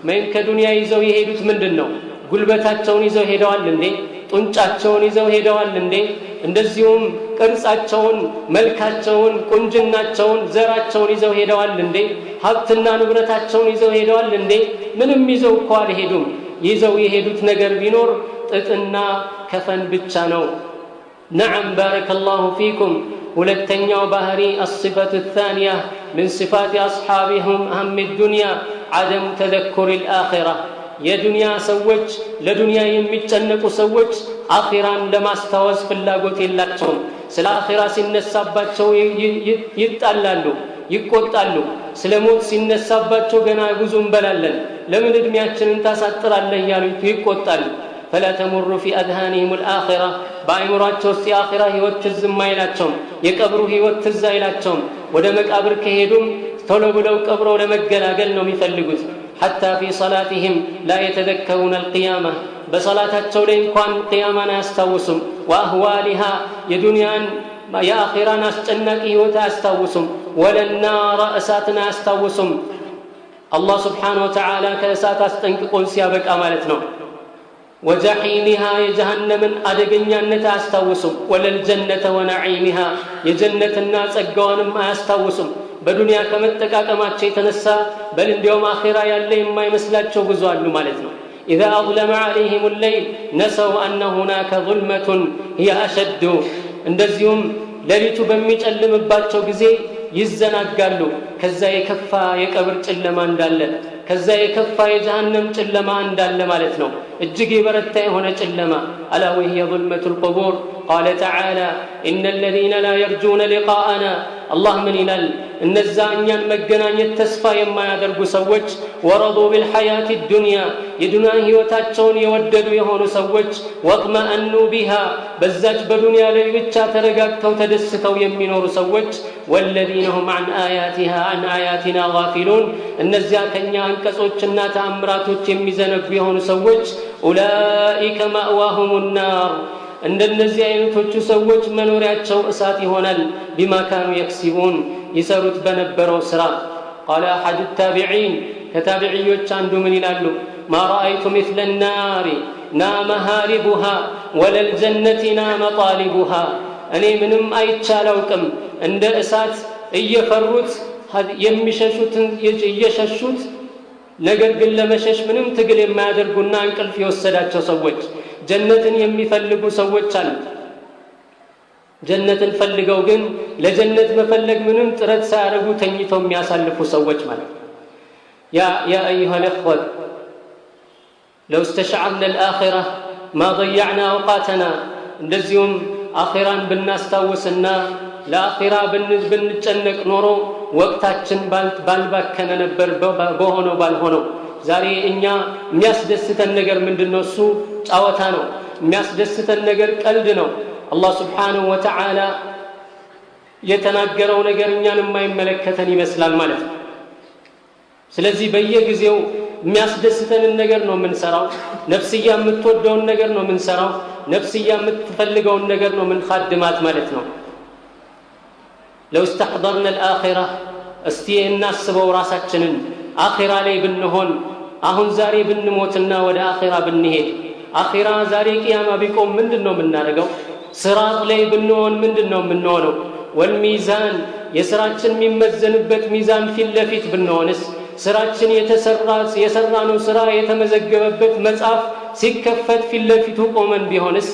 ምን ከዱንያ ይዘው የሄዱት ምንድነው ጉልበታቸውን ይዘው ሄደዋል እንዴ ጡንጫቸውን ይዘው ሄደዋል እንዴ እንደዚሁም ቅርጻቸውን መልካቸውን ቁንጅናቸውን ዘራቸውን ይዘው ሄደዋል እንዴ ሀብትና ንብረታቸውን ይዘው ሄደዋል እንዴ ምንም ይዘው እኮ አልሄዱም ይዘው የሄዱት ነገር ቢኖር ጥጥና ከፈን ብቻ ነው نعم بارك الله فيكم ሁለተኛው ባህሪ الصفة الثانية من صفات أصحابهم أهم الدنيا عدم تذكر الآخرة የዱንያ ሰዎች ለዱንያ የሚጨነቁ ሰዎች አኺራን ለማስተዋወስ ፍላጎት የላቸውም ስለ አኺራ ሲነሳባቸው ይጣላሉ ይቆጣሉ ስለ ሞት ሲነሳባቸው ገና ጉዞ እንበላለን ለምን እድሜያችንን ታሳጥራለህ ያሉ ይቆጣሉ فلا تمر في اذهانهم الاخره بايمراቸው ሲአኺራ ህይወት ትዝም አይላቸውም የቀብሩ ህይወት ትዝ አይላቸውም ወደ መቃብር ከሄዱም ቶሎ ብለው ቀብረው ለመገላገል ነው የሚፈልጉት حتى في صلاتهم لا يتذكرون القيامة بصلاتቸው ላይ እንኳን ቂያማን አያስታውሱም واهوالها የዱንያን የአኺራን አስጨናቂ ህይወት አያስታውሱም ወለናራ እሳትን አያስታውሱም الله سبحانه وتعالى كأسات أستنققون سيابك أمالتنا وجحيمها يجهنم أدقنيا نتا أستوسم ولا الجنة ونعيمها يجنة الناس أقوان ما أستوسم بدنيا كمتكا كما تشيتنسا بل اليوم آخرة يالي ما يمسلات شو بزوال مالتنا إذا أظلم عليهم الليل نسوا أن هناك ظلمة هي أشد اندزيهم لليتو بميج اللمباتشو بزي يزناقالو كذا يكفى يكبر ጨለማ እንዳለ ከዛ የከፋ የጀሃነም ጨለማ እንዳለ ማለት ነው እጅግ የበረታ የሆነ ጨለማ ألا وهي ظلمة القبور قال تعالى إن الذين لا يرجون لقاءنا الله من ይላል እነዛ እኛን መገናኘት ተስፋ የማያደርጉ ሰዎች ورضوا بالحياة الدنيا የዱንያ ህይወታቸውን የወደዱ የሆኑ ሰዎች واطمأنوا بها በዛች በዱንያ ላይ ብቻ ተረጋግተው ተደስተው የሚኖሩ ሰዎች والذين هم عن آياتنا غافلون እነዚያ ከኛ አንቀጾችና ተአምራቶች የሚዘነጉ የሆኑ ሰዎች أولئك مأواهم النار እንደነዚህ አይነቶቹ ሰዎች መኖሪያቸው እሳት ይሆናል بما كانوا يكسبون يسرت በነበረው ስራ قال احد التابعين كتابعيዎች አንዱ ምን ይላሉ ما رأيت مثل النار نام هاربها ولا الجنة نام طالبها እኔ ምንም አይቻላውቅም እንደ እሳት እየፈሩት የሚሸሹትን እየሸሹት ነገር ግን ለመሸሽ ምንም ትግል የማያደርጉና እንቅልፍ የወሰዳቸው ሰዎች ጀነትን የሚፈልጉ ሰዎች አሉ ጀነትን ፈልገው ግን ለጀነት መፈለግ ምንም ጥረት ሳያደርጉ ተኝተው የሚያሳልፉ ሰዎች ማለት يا ايها الاخوه لو استشعرنا الاخره ما ضيعنا اوقاتنا እንደዚሁም አኺራን ብናስታውስና ለአኺራ ብንጨነቅ ኖሮ ወቅታችን ባልባከነ ነበር በሆነው ባልሆነው ዛሬ እኛ የሚያስደስተን ነገር ምንድነው እሱ ጫወታ ነው የሚያስደስተን ነገር ቀልድ ነው አላህ Subhanahu Wa Ta'ala የተናገረው ነገር እኛን የማይመለከተን ይመስላል ማለት ነው ስለዚህ በየጊዜው የሚያስደስተን ነገር ነው የምንሰራው ነፍስያ የምትወደውን ነገር ነው የምንሰራው ነፍስያ የምትፈልገውን ነገር ነው የምንخدማት ማለት ነው لو استحضرنا الآخرة استيناسبوا راساችንን አኺራ ላይ ብንሆን አሁን ዛሬ ብንሞትና ወደ አኺራ ብንሄድ አኺራ ዛሬ ቂያማ ቢቆም ምንድነው የምናደርገው ስራጥ ላይ ብንሆን ምንድነው የምንሆነው والميزان የስራችን የሚመዘንበት ሚዛን ፊት ለፊት ብንሆንስ ስራችን የሰራነው ስራ የተመዘገበበት መጽሐፍ ሲከፈት ፊት ለፊቱ ቆመን ቢሆንስ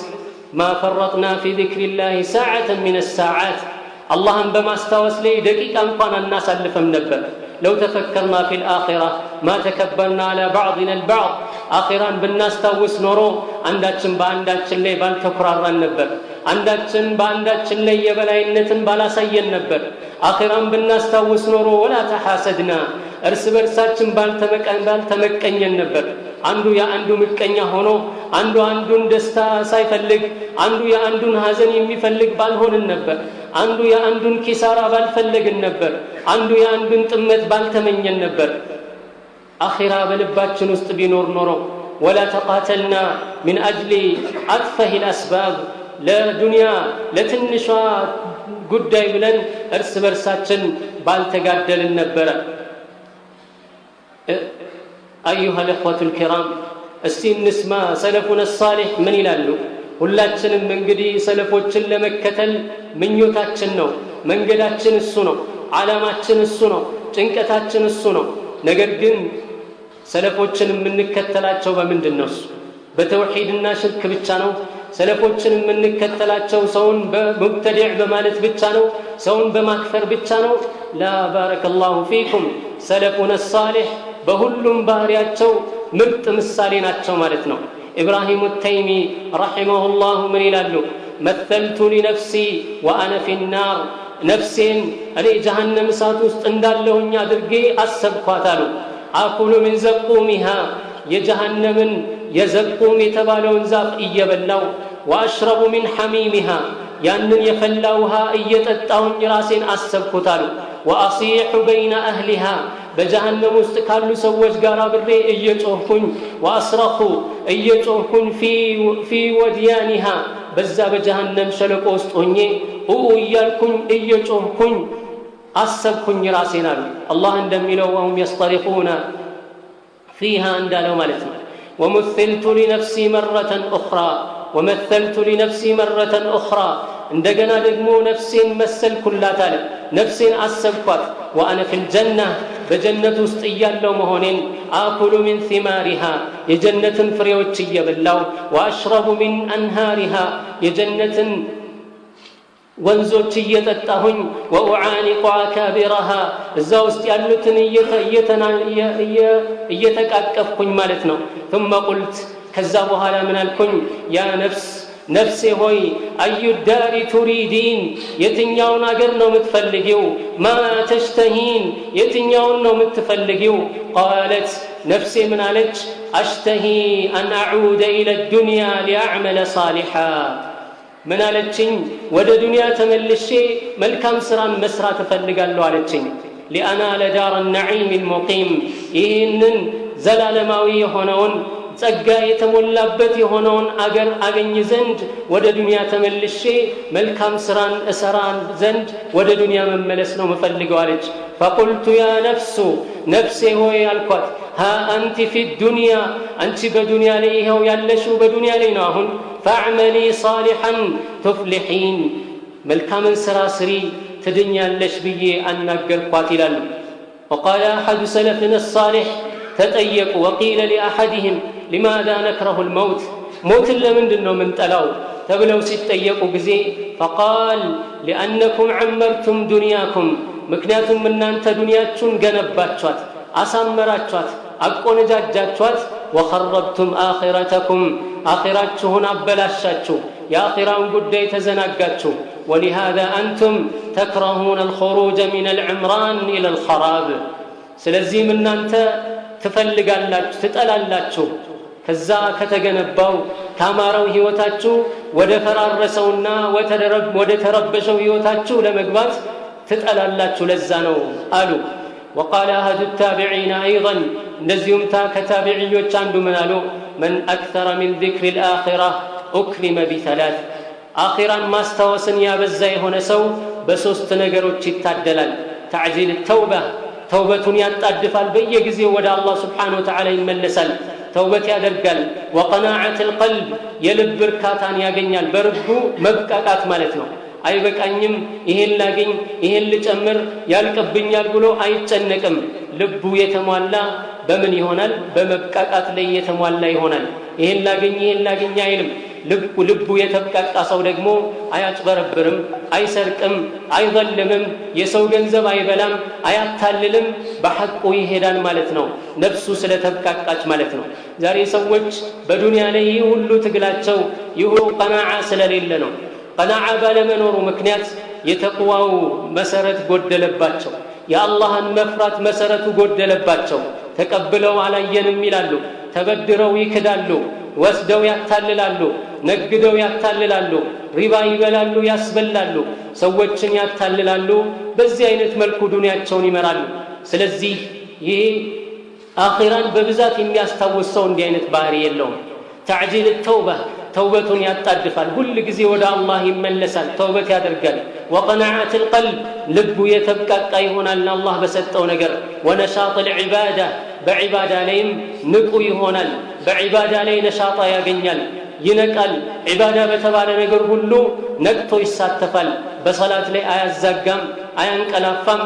ما فرطنا في ذكر الله ساعة من الساعات اللهم بماستوس لي دقيقة انقانا الناس اللفم نبه لو تفكرنا في الآخرة ما تكبرنا على بعضنا البعض آخرا بالناس توس نورو عنداتشن بانداتشن لي بالتكرارا نبه عنداتشن بانداتشن لي يبلاينتن بالا سين نبه آخرا بالناس توس نورو ولا تحاسدنا እርስ በርሳችን ባልተመቀኘን ነበር አንዱ ያንዱ ምቀኛ ሆኖ አንዱን ደስታ ሳይፈልግ አንዱ ያንዱን ሐዘን የሚፈልግ ባልሆንን ነበር አንዱ ያንዱን ኪሳራ ባልፈለግን ነበር አንዱ ያንዱን ጥመት ባልተመኘን ነበር አኺራ በልባችን ውስጥ ቢኖር ኖሮ ولا تقاتلنا من اجل اتفه الاسباب ለዱንያ ለትንሿ ጉዳይ ብለን እርስ በርሳችን ባልተጋደልን ነበር أيها الأخوة الكرام استين نسمع سلفنا الصالح من يلالو ሁላችንም እንግዲህ ሰለፎችን ለመከተል ምኞታችን ነው መንገዳችን እሱ ነው ዓላማችን እሱ ነው ጭንቀታችን እሱ ነው ነገር ግን ሰለፎችን የምንከተላቸው በምንድነው በተውሂድና ሽርክ ብቻ ነው ሰለፎችን የምንከተላቸው ሰውን በሙብተዲዕ በማለት ብቻ ነው ሰውን በማክፈር ብቻ ነው لا بارك الله فيكم سلفنا الصالح በሁሉም ባህሪያቸው ምርጥ ምሳሌ ናቸው ማለት ነው إبراهيم التيمي رحمه الله من يلالو مثلت لنفسي وأنا في النار نفسين ألي جهنم ساتوست اندالهن يادرقي أسبقاتالو أكل من زقومها يجهنم يزقوم يتبالون زاق إيبالو وأشرب من حميمها ያንን የፈላውሃ እየጠጣውን ራሴን አሰብኩታል وأصيح بين أهلها بجهنم ውስጥ ካሉ ሰዎች ጋር አብሬ እየጮህኩኝ وأصرخ እየጮህኩኝ في وديانها በዛ በጀሃነም ሸለቆ ውስጥ ሆኜ እያልኩኝ እየጮህኩኝ አሰብኩኝ ራሴን አሉ። አላህ እንደሚለው ወሁም የስጠሪኹነ ፊሃ እንዳለው ማለት ነው። ወመثلت لنفسي مرة أخرى ومثلت لنفسي مرة أخرى እንደገና ደግሞ ነፍሴን መሰልኩላት አለ። ነፍሴን አሰብኳት وأنا في الجنة በጀነት ውስጥ እያለሁ መሆኔን አኩሉ ሚን ثمارها የጀነትን ፍሬዎች እየበላው وأشرب من أنهارها የጀነትን ወንዞች እየጠጣሁኝ ወኡዓኒቁ አካቢረሃ እዛ ውስጥ ያሉትን እየተቃቀፍኩኝ ማለት ነው። ثم قلت ከዛ በኋላ ምን አልኩኝ? ያ ነፍሴ ሆይ አዩ ዳሪ ቱሪዲን የትኛውን አገር ነው የምትፈልጊው? ማ ተሽተሂን የትኛውን ነው የምትፈልጊው? ቃለት ነፍሴ ምን አለች? አሽተሂ አን አዑደ ኢለ ዱንያ ሊአዕመለ ሳሊሓ ምን አለችኝ? ወደ ዱንያ ተመልሼ መልካም ስራን መስራት እፈልጋለሁ አለችኝ። ሊአናለ ዳረ ነዒም ልሙቂም ይህንን ዘላለማዊ የሆነውን ጸጋ የተሞላበት የሆነውን አገር አገኝ ዘንድ ወደ ዱንያ ተመልሼ መልካም ስራን እሰራን ዘንድ ወደ ዱንያ መመለስ ነው መፈልገው አለች። فقلت يا نفس نفسي هو يالكوت ها أنت في الدنيا أنت بدنيا ليه ويالشو بدنيا ليناهن فاعملي صالحا تفلحين ملكامن سراسري تدنيا لش بيه أنقر قاتلا. وقال أحد سلفنا الصالح تطيق وقيل لأحدهم لماذا نكره الموت موت لمن دنو من تلاو تبلو ستطيقوا بزي فقال لأنكم عمرتم دنياكم ምክንያቱም እናንተ ዱንያችሁን ገነባችኋት አሳመራችኋት አቆነጃጃችኋት ወخربتم آخرتكم آخرتكم አበላሻችሁ የአኺራውን ጉዳይ ተዘናጋችሁ ولهذا أنتم تكرهون الخروج من العمران إلى الخراب ስለዚህም እናንተ ትፈልጋላችሁ ትጠላላችሁ ከዛ ከተገነባው ካማረው ህይወታችሁ ወደ ፈራረሰውና ወደ ተረበሸው ህይወታችሁ ለመግባት تتألالاتشو لزانو قالوا. وقال أحد التابعين أيضا نزيم كتابعي چاندو منالو من أكثر من ذكر الآخرة أكرم بثلاث آخرا ما استوسن يا بزاي هنا سو بسوست نقروا تتعدلال تعجيل التوبة توبة يتأدفال بيجزي ودا الله سبحانه وتعالى يملسال توبة يادرقال وقناعة القلب يلبر كاتان ياقنيال بربو مبكاكات مالتنا አይበቃኝም ይሄን ላገኝ ይሄን ልጨምር ያልቀብኛል ብሎ አይጨነቅም። ልቡ የተሟላ በምን ይሆናል? በመብቃቃት ላይ የተሟላ ይሆናል። ይሄን ላገኝ አይልም። ልቡ የተብቃቃ ሰው ደግሞ አያጭበረብርም፣ አይሰርቅም፣ አይዘልምም፣ የሰው ገንዘብ አይበላም፣ አያታልልም፣ በሐቁ ይሄዳል ማለት ነው። ነፍሱ ስለተብቃቃች ማለት ነው። ዛሬ ሰዎች በዱንያ ላይ ሁሉ ትግላቸው ይሁሉ ቀናዓ ስለሌለ ነው። ቀናዓ ባለመኖሩ ምክንያት የተቅዋው መሰረት ጎደለባቸው። የአላህን መፍራት መሰረቱ ጎደለባቸው። ተቀብለው አላየንም ይላሉ፣ ተበድረው ይክዳሉ፣ ወስደው ያታልላሉ፣ ነግደው ያታልላሉ፣ ሪባ ይበላሉ፣ ያስበላሉ፣ ሰዎችን ያታልላሉ። በዚህ አይነት መልኩ ዱንያቸውን ይመራሉ። ስለዚህ ይሄ አኺራን በብዛት የሚያስታውስ ሰው እንዲህ አይነት ባህሪ የለውም። ተዕጂል ተውባ ተውበቱን ያጣድፋል። ሁሉ ጊዜ ወደ አላህ ይመለሳል፣ ተውበት ያደርጋል። ወቀናዓት القلب ልቡ የተብቃቃ ይሆናል አላህ በሰጠው ነገር። ወነሻጥ العباده በዒባዳ ላይም ንቁ ይሆናል። በዒባዳ ላይ ነሻጣ ያገኛል፣ ይነቃል። ዒባዳ በተባለ ነገር ሁሉ ነቅቶ ይሳተፋል። በሰላት ላይ አያዛጋም፣ አያንቀላፋም።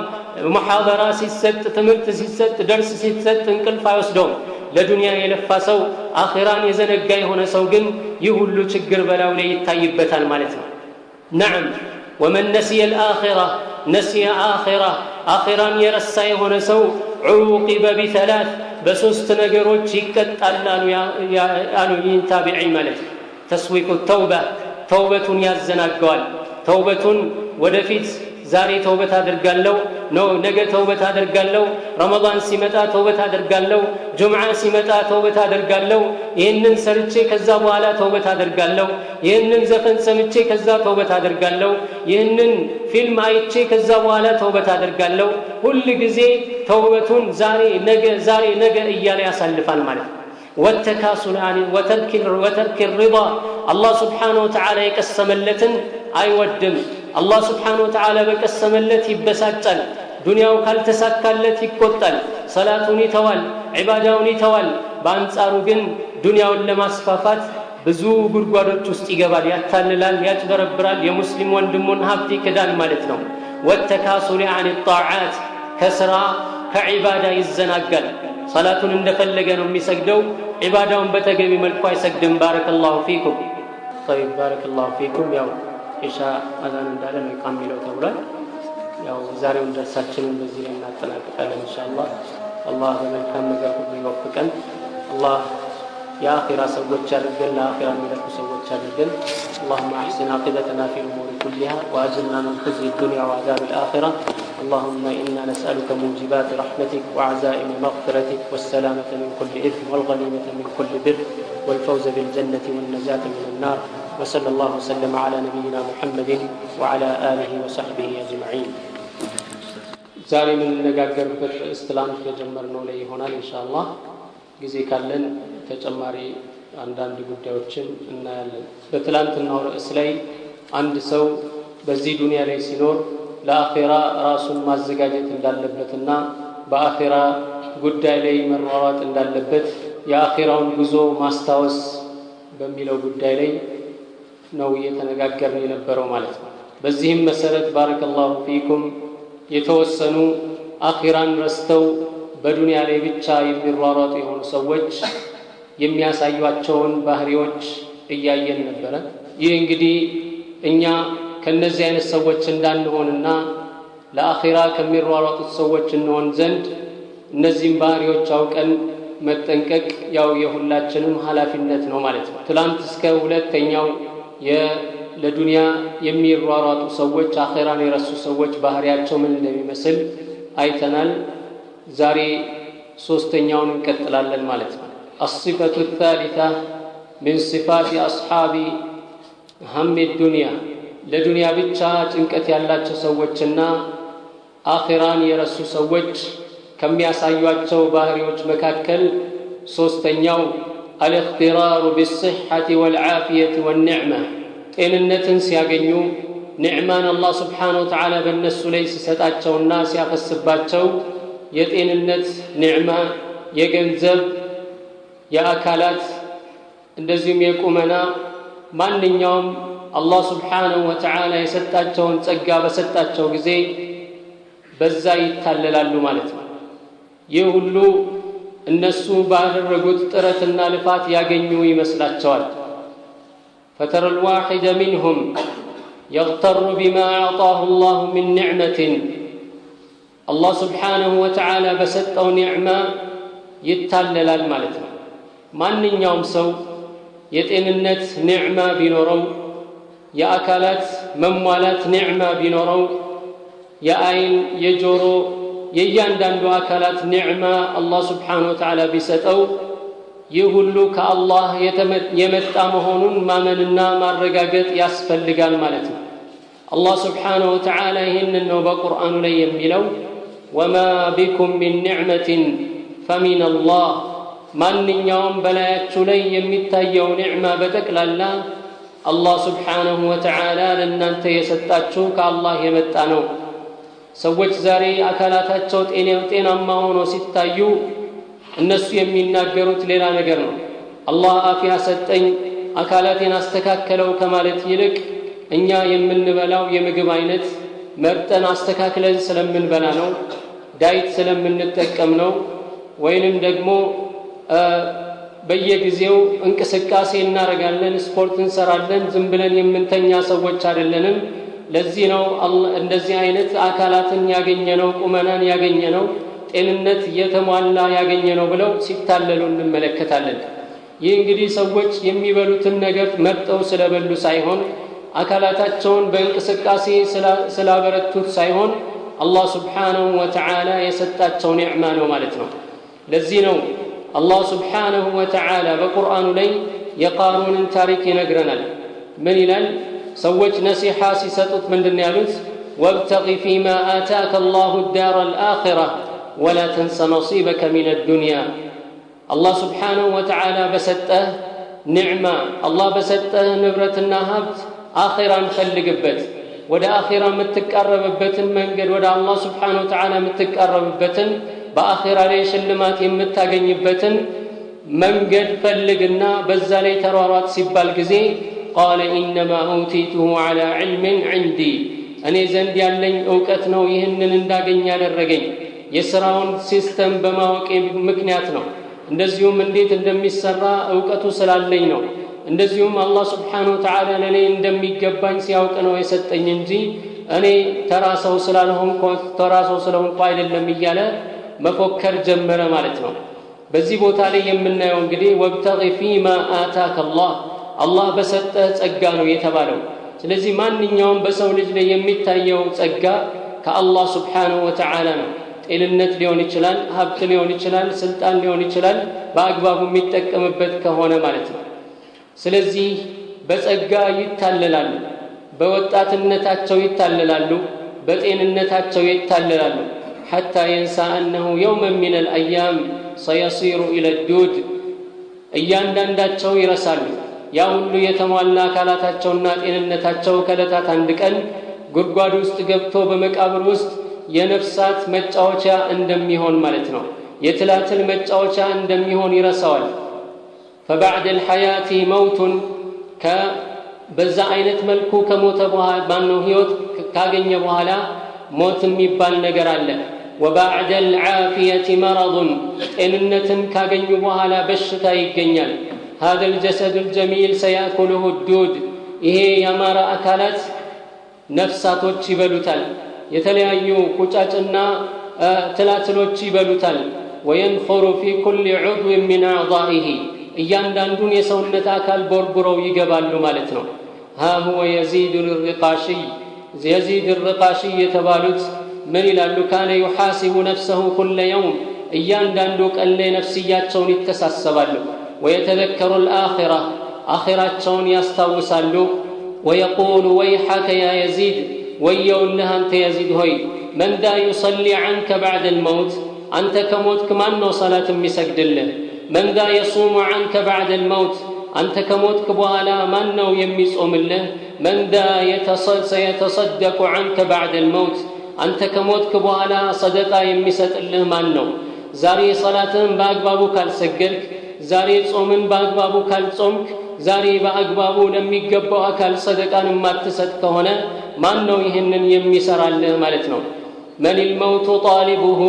ሙሐደራ ሲሰጥ፣ ትምህርት ሲሰጥ፣ ደርስ ሲሰጥ እንቅልፍ አይወስደውም። ለዱንያ የለፋ ሰው አኺራን የዘነጋ የሆነ ሰው ግን ይህ ሁሉ ችግር በላው ላይ ይታይበታል ማለት ነው። ነዓም ወመን ነሲየ الآخرة ነሲየ አኺራን የረሳ የሆነ ሰው ዑቂበ ቢሰላስ በሶስት ነገሮች ይቀጣል አሉ ይህን ታቢዒ ማለት ተስዊቁ ተውባ ተውበቱን ያዘናገዋል። ተውበቱን ወደፊት ዛሬ ተውበት አድርጋለሁ ነው፣ ነገ ተውበት አድርጋለሁ፣ ረመዳን ሲመጣ ተውበት አድርጋለሁ፣ ጁምዓ ሲመጣ ተውበት አድርጋለሁ፣ ይህንን ሰርቼ ከዛ በኋላ ተውበት አድርጋለሁ፣ ይህንን ዘፈን ሰምቼ ከዛ ተውበት አድርጋለሁ፣ ይህንን ፊልም አይቼ ከዛ በኋላ ተውበት አድርጋለሁ። ሁሉ ጊዜ ተውበቱን ዛሬ ነገ እያለ ያሳልፋል ማለት ነው። والتكاسل عن وترك الرضا الله سبحانه وتعالى يقسملتن አይወድም። አላህ Subhanahu Wa Ta'ala በቀሰመለት ይበሳጫል ዱንያው ካልተሳካለት ይቆጣል ሰላቱን ይተዋል ዒባዳውን ይተዋል በአንጻሩ ግን ዱንያውን ለማስፋፋት ብዙ ጉድጓዶች ውስጥ ይገባል ያታልላል ያጭበረብራል የሙስሊም ወንድሙን ሀብት ይከዳል ማለት ነው ወተካሱል عن الطاعات ከስራ ከዒባዳ ይዘናጋል ሰላቱን እንደፈለገ ነው የሚሰግደው ዒባዳውን በተገቢ መልኩ አይሰግድም ባረከላሁ ፊኩም طيب ባረከላሁ ፊኩም ያው ኢሻ አዛን እንዳለ ነው ካሚለው ተብሏል ያው ዛሬውን ደርሳችንን በዚህ ላይ እናጠናቅቃለን ኢንሻአላህ አላህ በመልካም ነገር ሁሉ ይወፍቀን አላህ የአኺራ ሰዎች አድርገን ለአኺራ የሚለቁ ሰዎች አድርገን اللهم احسن عاقبتنا في الامور كلها واجرنا من خزي الدنيا وعذاب الاخره اللهم انا نسالك موجبات رحمتك وعزائم مغفرتك والسلامه من كل اثم والغنيمه من كل بر والفوز بالجنه والنجاه من النار وصلى الله وسلم على نبينا محمد وعلى اله وصحبه اجمعين ዛሬ ምን እንነጋገርበት እስላም ተጀመርነው ላይ ይሆናል ኢንሻአላህ ጊዜ ካለን ተጨማሪ አንዳንድ ጉዳዮችን እናያለን በትላንትናው ርዕስ ላይ አንድ ሰው በዚህ ዱንያ ላይ ሲኖር ለአኺራ ራሱን ማዘጋጀት እንዳለበትና በአኺራ ጉዳይ ላይ መሯሯጥ እንዳለበት የአኺራውን ጉዞ ማስታወስ በሚለው ጉዳይ ላይ ነው እየተነጋገርን የነበረው ማለት ነው በዚህም መሰረት ባረከላሁ ፊኩም የተወሰኑ አኺራን ረስተው በዱንያ ላይ ብቻ የሚሯሯጡ የሆኑ ሰዎች የሚያሳዩአቸውን ባህሪዎች እያየን ነበር ይህ እንግዲህ እኛ ከነዚህ አይነት ሰዎች እንዳንሆንና ለአኺራ ከሚሯሯጡት ሰዎች እንሆን ዘንድ እነዚህን ባህሪዎች አውቀን መጠንቀቅ ያው የሁላችንም ኃላፊነት ነው ማለት ነው ትላንት እስከ ሁለተኛው ለዱንያ የሚሯሯጡ ሰዎች አኺራን የረሱ ሰዎች ባህሪያቸው ምን እንደሚመስል አይተናል ዛሬ ሶስተኛውን እንቀጥላለን ማለት ነው الصفة الثالثة من صفات أصحاب هم الدنيا لدنيا ብቻ ጭንቀት ያላቸው ሰዎችና አኺራን የረሱ ሰዎች ከሚያሳዩአቸው ባህሪዎች መካከል ሶስተኛው الاغترار بالصحة والعافية والنعمة ጤንነትን ሲያገኙ ኒዕማን አላህ Subhanahu Wa Ta'ala በእነሱ ላይ ሲሰጣቸውና ሲያፈስባቸው የጤንነት ኒዕማ የገንዘብ የአካላት እንደዚህም የቁመና ማንኛውም አላህ Subhanahu Wa Ta'ala የሰጣቸውን ጸጋ በሰጣቸው ጊዜ በዛ ይታለላሉ ማለት ነው ይህ ሁሉ እነሱ ባደረጉት ጥረትና ልፋት ያገኙ ይመስላቸዋል فترى الواحد منهم يغتر بما أعطاه الله من نعمة الله سبحانه وتعالى بسطه نعمة يتهلل المالت من يوم سو يتئننت نعمة بنورو يا أكلات مموالات نعمة بنورو يا أين يجورو ييانداندو أكلات نعمة الله سبحانه وتعالى بسطه يقولو كالله يمت مهونون مامننا مارغاغت ياسفلغال ማለት ነው الله سبحانه وتعالى ይህንን በቁርአኑ ላይ የሚለው وما بكم من نعمة فمن الله ማንኛውም በላያችሁ ላይ የሚታየው ኒዕማ በተክላላ الله سبحانه وتعالى ለእናንተ የሰጣችሁ ከአላህ የመጣ ነው ሰዎች ዛሬ አካላታቸው ጤናማ ሆኖ ሲታዩ እነሱ የሚናገሩት ሌላ ነገር ነው አላህ አፊያ ሰጠኝ አካላቴን አስተካከለው ከማለት ይልቅ እኛ የምንበላው የምግብ አይነት መርጠን አስተካክለን ስለምንበላ ነው ዳይት ስለምንጠቀም ነው ወይንም ደግሞ በየጊዜው እንቅስቃሴ እናረጋለን ስፖርት እንሰራለን ዝም ብለን የምንተኛ ሰዎች አይደለንም ለዚህ ነው እንደዚህ አይነት አካላትን ያገኘነው ቁመናን ያገኘነው ጤንነት የተሟላ ያገኘነው ብለው ሲታለሉ እንመለከታለን ይህ እንግዲህ ሰዎች የሚበሉትን ነገር መርጠው ስለበሉ ሳይሆን አካላታቸውን በእንቅስቃሴ ስላበረቱት ሳይሆን አላህ Subhanahu Wa Ta'ala የሰጣቸው ኒዕማ ነው ማለት ነው ለዚህ ነው አላህ Subhanahu Wa Ta'ala በቁርአኑ ላይ የቃሩንን ታሪክ ይነግረናል ምን ይላል ሰዎች ነሲሃ ሲሰጡት ምንድነው ያሉት وابتغي فيما آتاك الله الدار الآخرة ولا تنس نصيبك من الدنيا الله سبحانه وتعالى بسطه نعمة الله بسطه نبرتنا هبت آخرا فلقبت ወደ አኺራ የምትቀርብበትን መንገድ ወደ አላህ Subhanahu Wa Ta'ala የምትቀርብበትን በአኺራ ላይ ሽልማት የምታገኝበትን መንገድ ፈልግና በዛ ላይ ተሯሯጥ ሲባል ጊዜ قال انما اوتيته على علم عندي እኔ ዘንድ ያለኝ ዕውቀት ነው ይህንን እንዳገኝ ያደረገኝ የሥራውን ሲስተም በማወቅ ምክንያት ነው እንደዚሁም እንዴት እንደሚሰራ ዕውቀቱ ስላለኝ ነው እንደዚሁም አላህ Subhanahu Wa Ta'ala ለኔ እንደሚገባኝ ሲያውቅ ነው የሰጠኝ እንጂ እኔ ተራሰው ስለሆንኩ አይደለም እያለ መፎከር ጀመረ ማለት ነው በዚህ ቦታ ላይ የምናየው እንግዲህ ወብተጊ ፊማ አታከ አላህ በሰጠ ጸጋ ነው የተባለው ስለዚህ ማንኛውም በሰው ልጅ ላይ የሚታየው ጸጋ ከአላህ Subhanahu Wa Ta'ala ነው ጤንነት ሊሆን ይችላል ሀብት ሊሆን ይችላል ስልጣን ሊሆን ይችላል በአግባቡ የሚጠቀምበት ከሆነ ማለት ነው ስለዚህ በጸጋ ይታለላሉ በወጣትነታቸው ይታለላሉ በጤንነታቸው ይታለላሉ حتى ينسى انه يوما من الايام سيصير الى الدود እያንዳንዳቸው ይረሳሉ ያ ሁሉ የተሟላ አካላታቸውና ጤንነታቸው ከለታት አንድ ቀን ጉድጓድ ውስጥ ገብቶ በመቃብር ውስጥ የነፍሳት መጫወቻ እንደሚሆን ማለት ነው የትላትል መጫወቻ እንደሚሆን ይረሳዋል فبعد الحياه موت በዛ አይነት መልኩ ከሞተ በኋላ ማነው ህይወት ካገኘ በኋላ ሞት የሚባል ነገር አለ وبعد العافيه مرض ጤንነትን ካገኙ በኋላ በሽታ ይገኛል هذا الجسد الجميل سيأكله الدود ይሄ ያማረ አካላት ነፍሳቶች ይበሉታል የተለያዩ ቁጫጭና ትላትሎች ይበሉታል وينخر في كل عضو من اعضائه እያንዳንዱን የሰውነት አካል ቦርቡረው ይገባሉ ማለት ነው ها هو يزيد الرقاشي የተባሉት ምን ይላሉ ካነ يحاسب نفسه كل يوم እያንዳንዱ ቀን ላይ ነፍስያቸውን ይተሳሰባሉ ويتذكر الآخرة آخراتهم يستوسلوا ويقول ويحك يا يزيد ويولها أنت يزيد هوي من ذا يصلي عنك بعد الموت أنت كموتك من صلاة مسجد الله من ذا يصوم عنك بعد الموت أنت كموتك بوالا من يميصوم الله من ذا سيتصدق عنك بعد الموت أنت كموتك بوالا صدقا يميست الله من زاري صلاة بأقبابك السجدك ዛሬ ጾምን በአግባቡ ካልጾምክ ዛሬ በአግባቡ ለሚገባው አካል ሰደቃን ማትሰጥ ከሆነ ማን ነው ይሄንን የሚሰራልህ ማለት ነው من الموت طالبه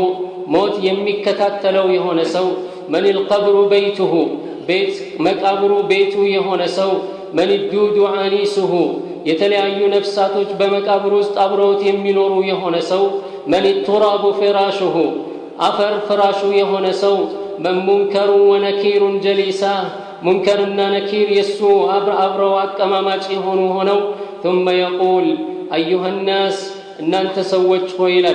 موت የሚከታተለው የሆነ ሰው من القبر بيته ቤት መቃብሩ ቤቱ የሆነ ሰው من الدود عنيسه የተለያዩ ነፍሳቶች በመቃብር ውስጥ አብረውት የሚኖሩ የሆነ ሰው من التراب فراشه አፈር ፍራሹ የሆነ ሰው من منكر ونكير جليسا منكرنا نكير يسو أبرو أكمامات يهونو هنو ثم يقول أيها الناس إن أنت سوّت خويلا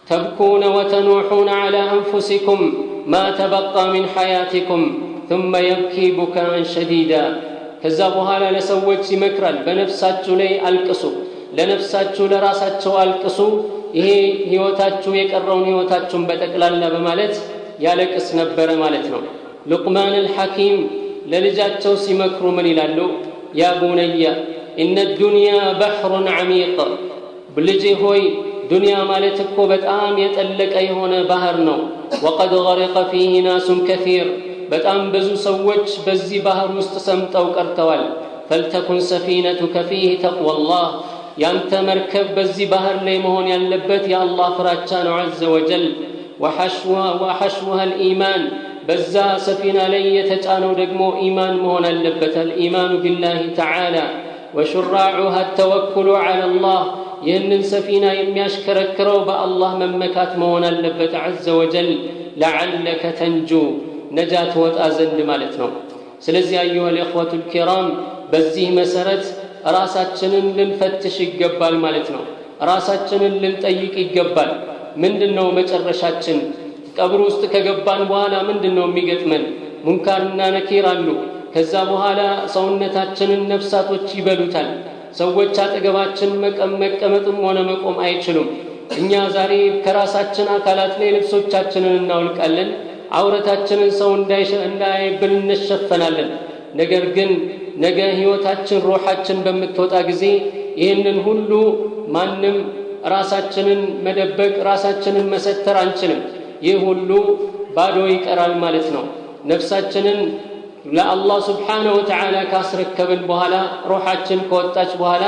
تبكون وتنوحون على أنفسكم ما تبقى من حياتكم ثم يبكي بكاء شديدا كذبوها لسوّت مكرا بنفساتو لي ألقصو لنفساتو لراساتو ألقصو ይሄ ህይወታችሁ የቀረውን ህይወታችሁን በተቀላላ በማለት ያለቅስ ነበር ማለት ነው ሉቅማን الحكيم ለልጃቸው ሲመክሩ ምን ይላሉ ያ ቡነያ ان الدنيا بحر عميق ልጄ ሆይ ዱንያ ማለት እኮ በጣም የጠለቀ የሆነ ባህር ነው وقد غرق فيه ناس كثير በጣም ብዙ ሰዎች በዚህ ባህር ውስጥ ሰምጠው ቀርተዋል فلتكن سفينتك فيه تقوى الله ያንተ መርከብ በዚህ ባህር ላይ መሆን ያለበት የአላህ ፍራቻ ነው عز وجل وحشوها الإيمان بزا سفينة لي يتجانو دقمو إيمان مهنا اللبت الإيمان بالله تعالى وشراعها التوكل على الله يهنن سفينة يمياشكر الكروب الله من مكات مهنا اللبت عز وجل لعلك تنجو نجاة وتأزن مالتنا سلزي أيها الإخوة الكرام بزيه مسرت راساتشنن لنفتش الجبال مالتنا راساتشنن لنتأيك الجبال ምንድነው መጨረሻችን ቀብር ውስጥ ከገባን በኋላ ምንድነው የሚገጥመን ሙንካርና ነኪር አሉ ከዛ በኋላ ሰውነታችንን ነፍሳቶች ይበሉታል ሰዎች አጠገባችን መቀመጥም ሆነ መቆም አይችሉም እኛ ዛሬ ከራሳችን አካላት ላይ ልብሶቻችንን እናውልቃለን አውረታችንን ሰው እንዳይብን እንሸፈናለን ነገር ግን ነገ ህይወታችን ሩሃችን በመትወጣ ጊዜ ይህንን ሁሉ ማንም ራሳችንን መደበቅ ራሳችንን መሰተር አንችልም ይህ ሁሉ ባዶ ይቀራል ማለት ነው ነፍሳችንን ለአላህ Subhanahu Wa Ta'ala ካስረከብን በኋላ ሩሃችን ከወጣች በኋላ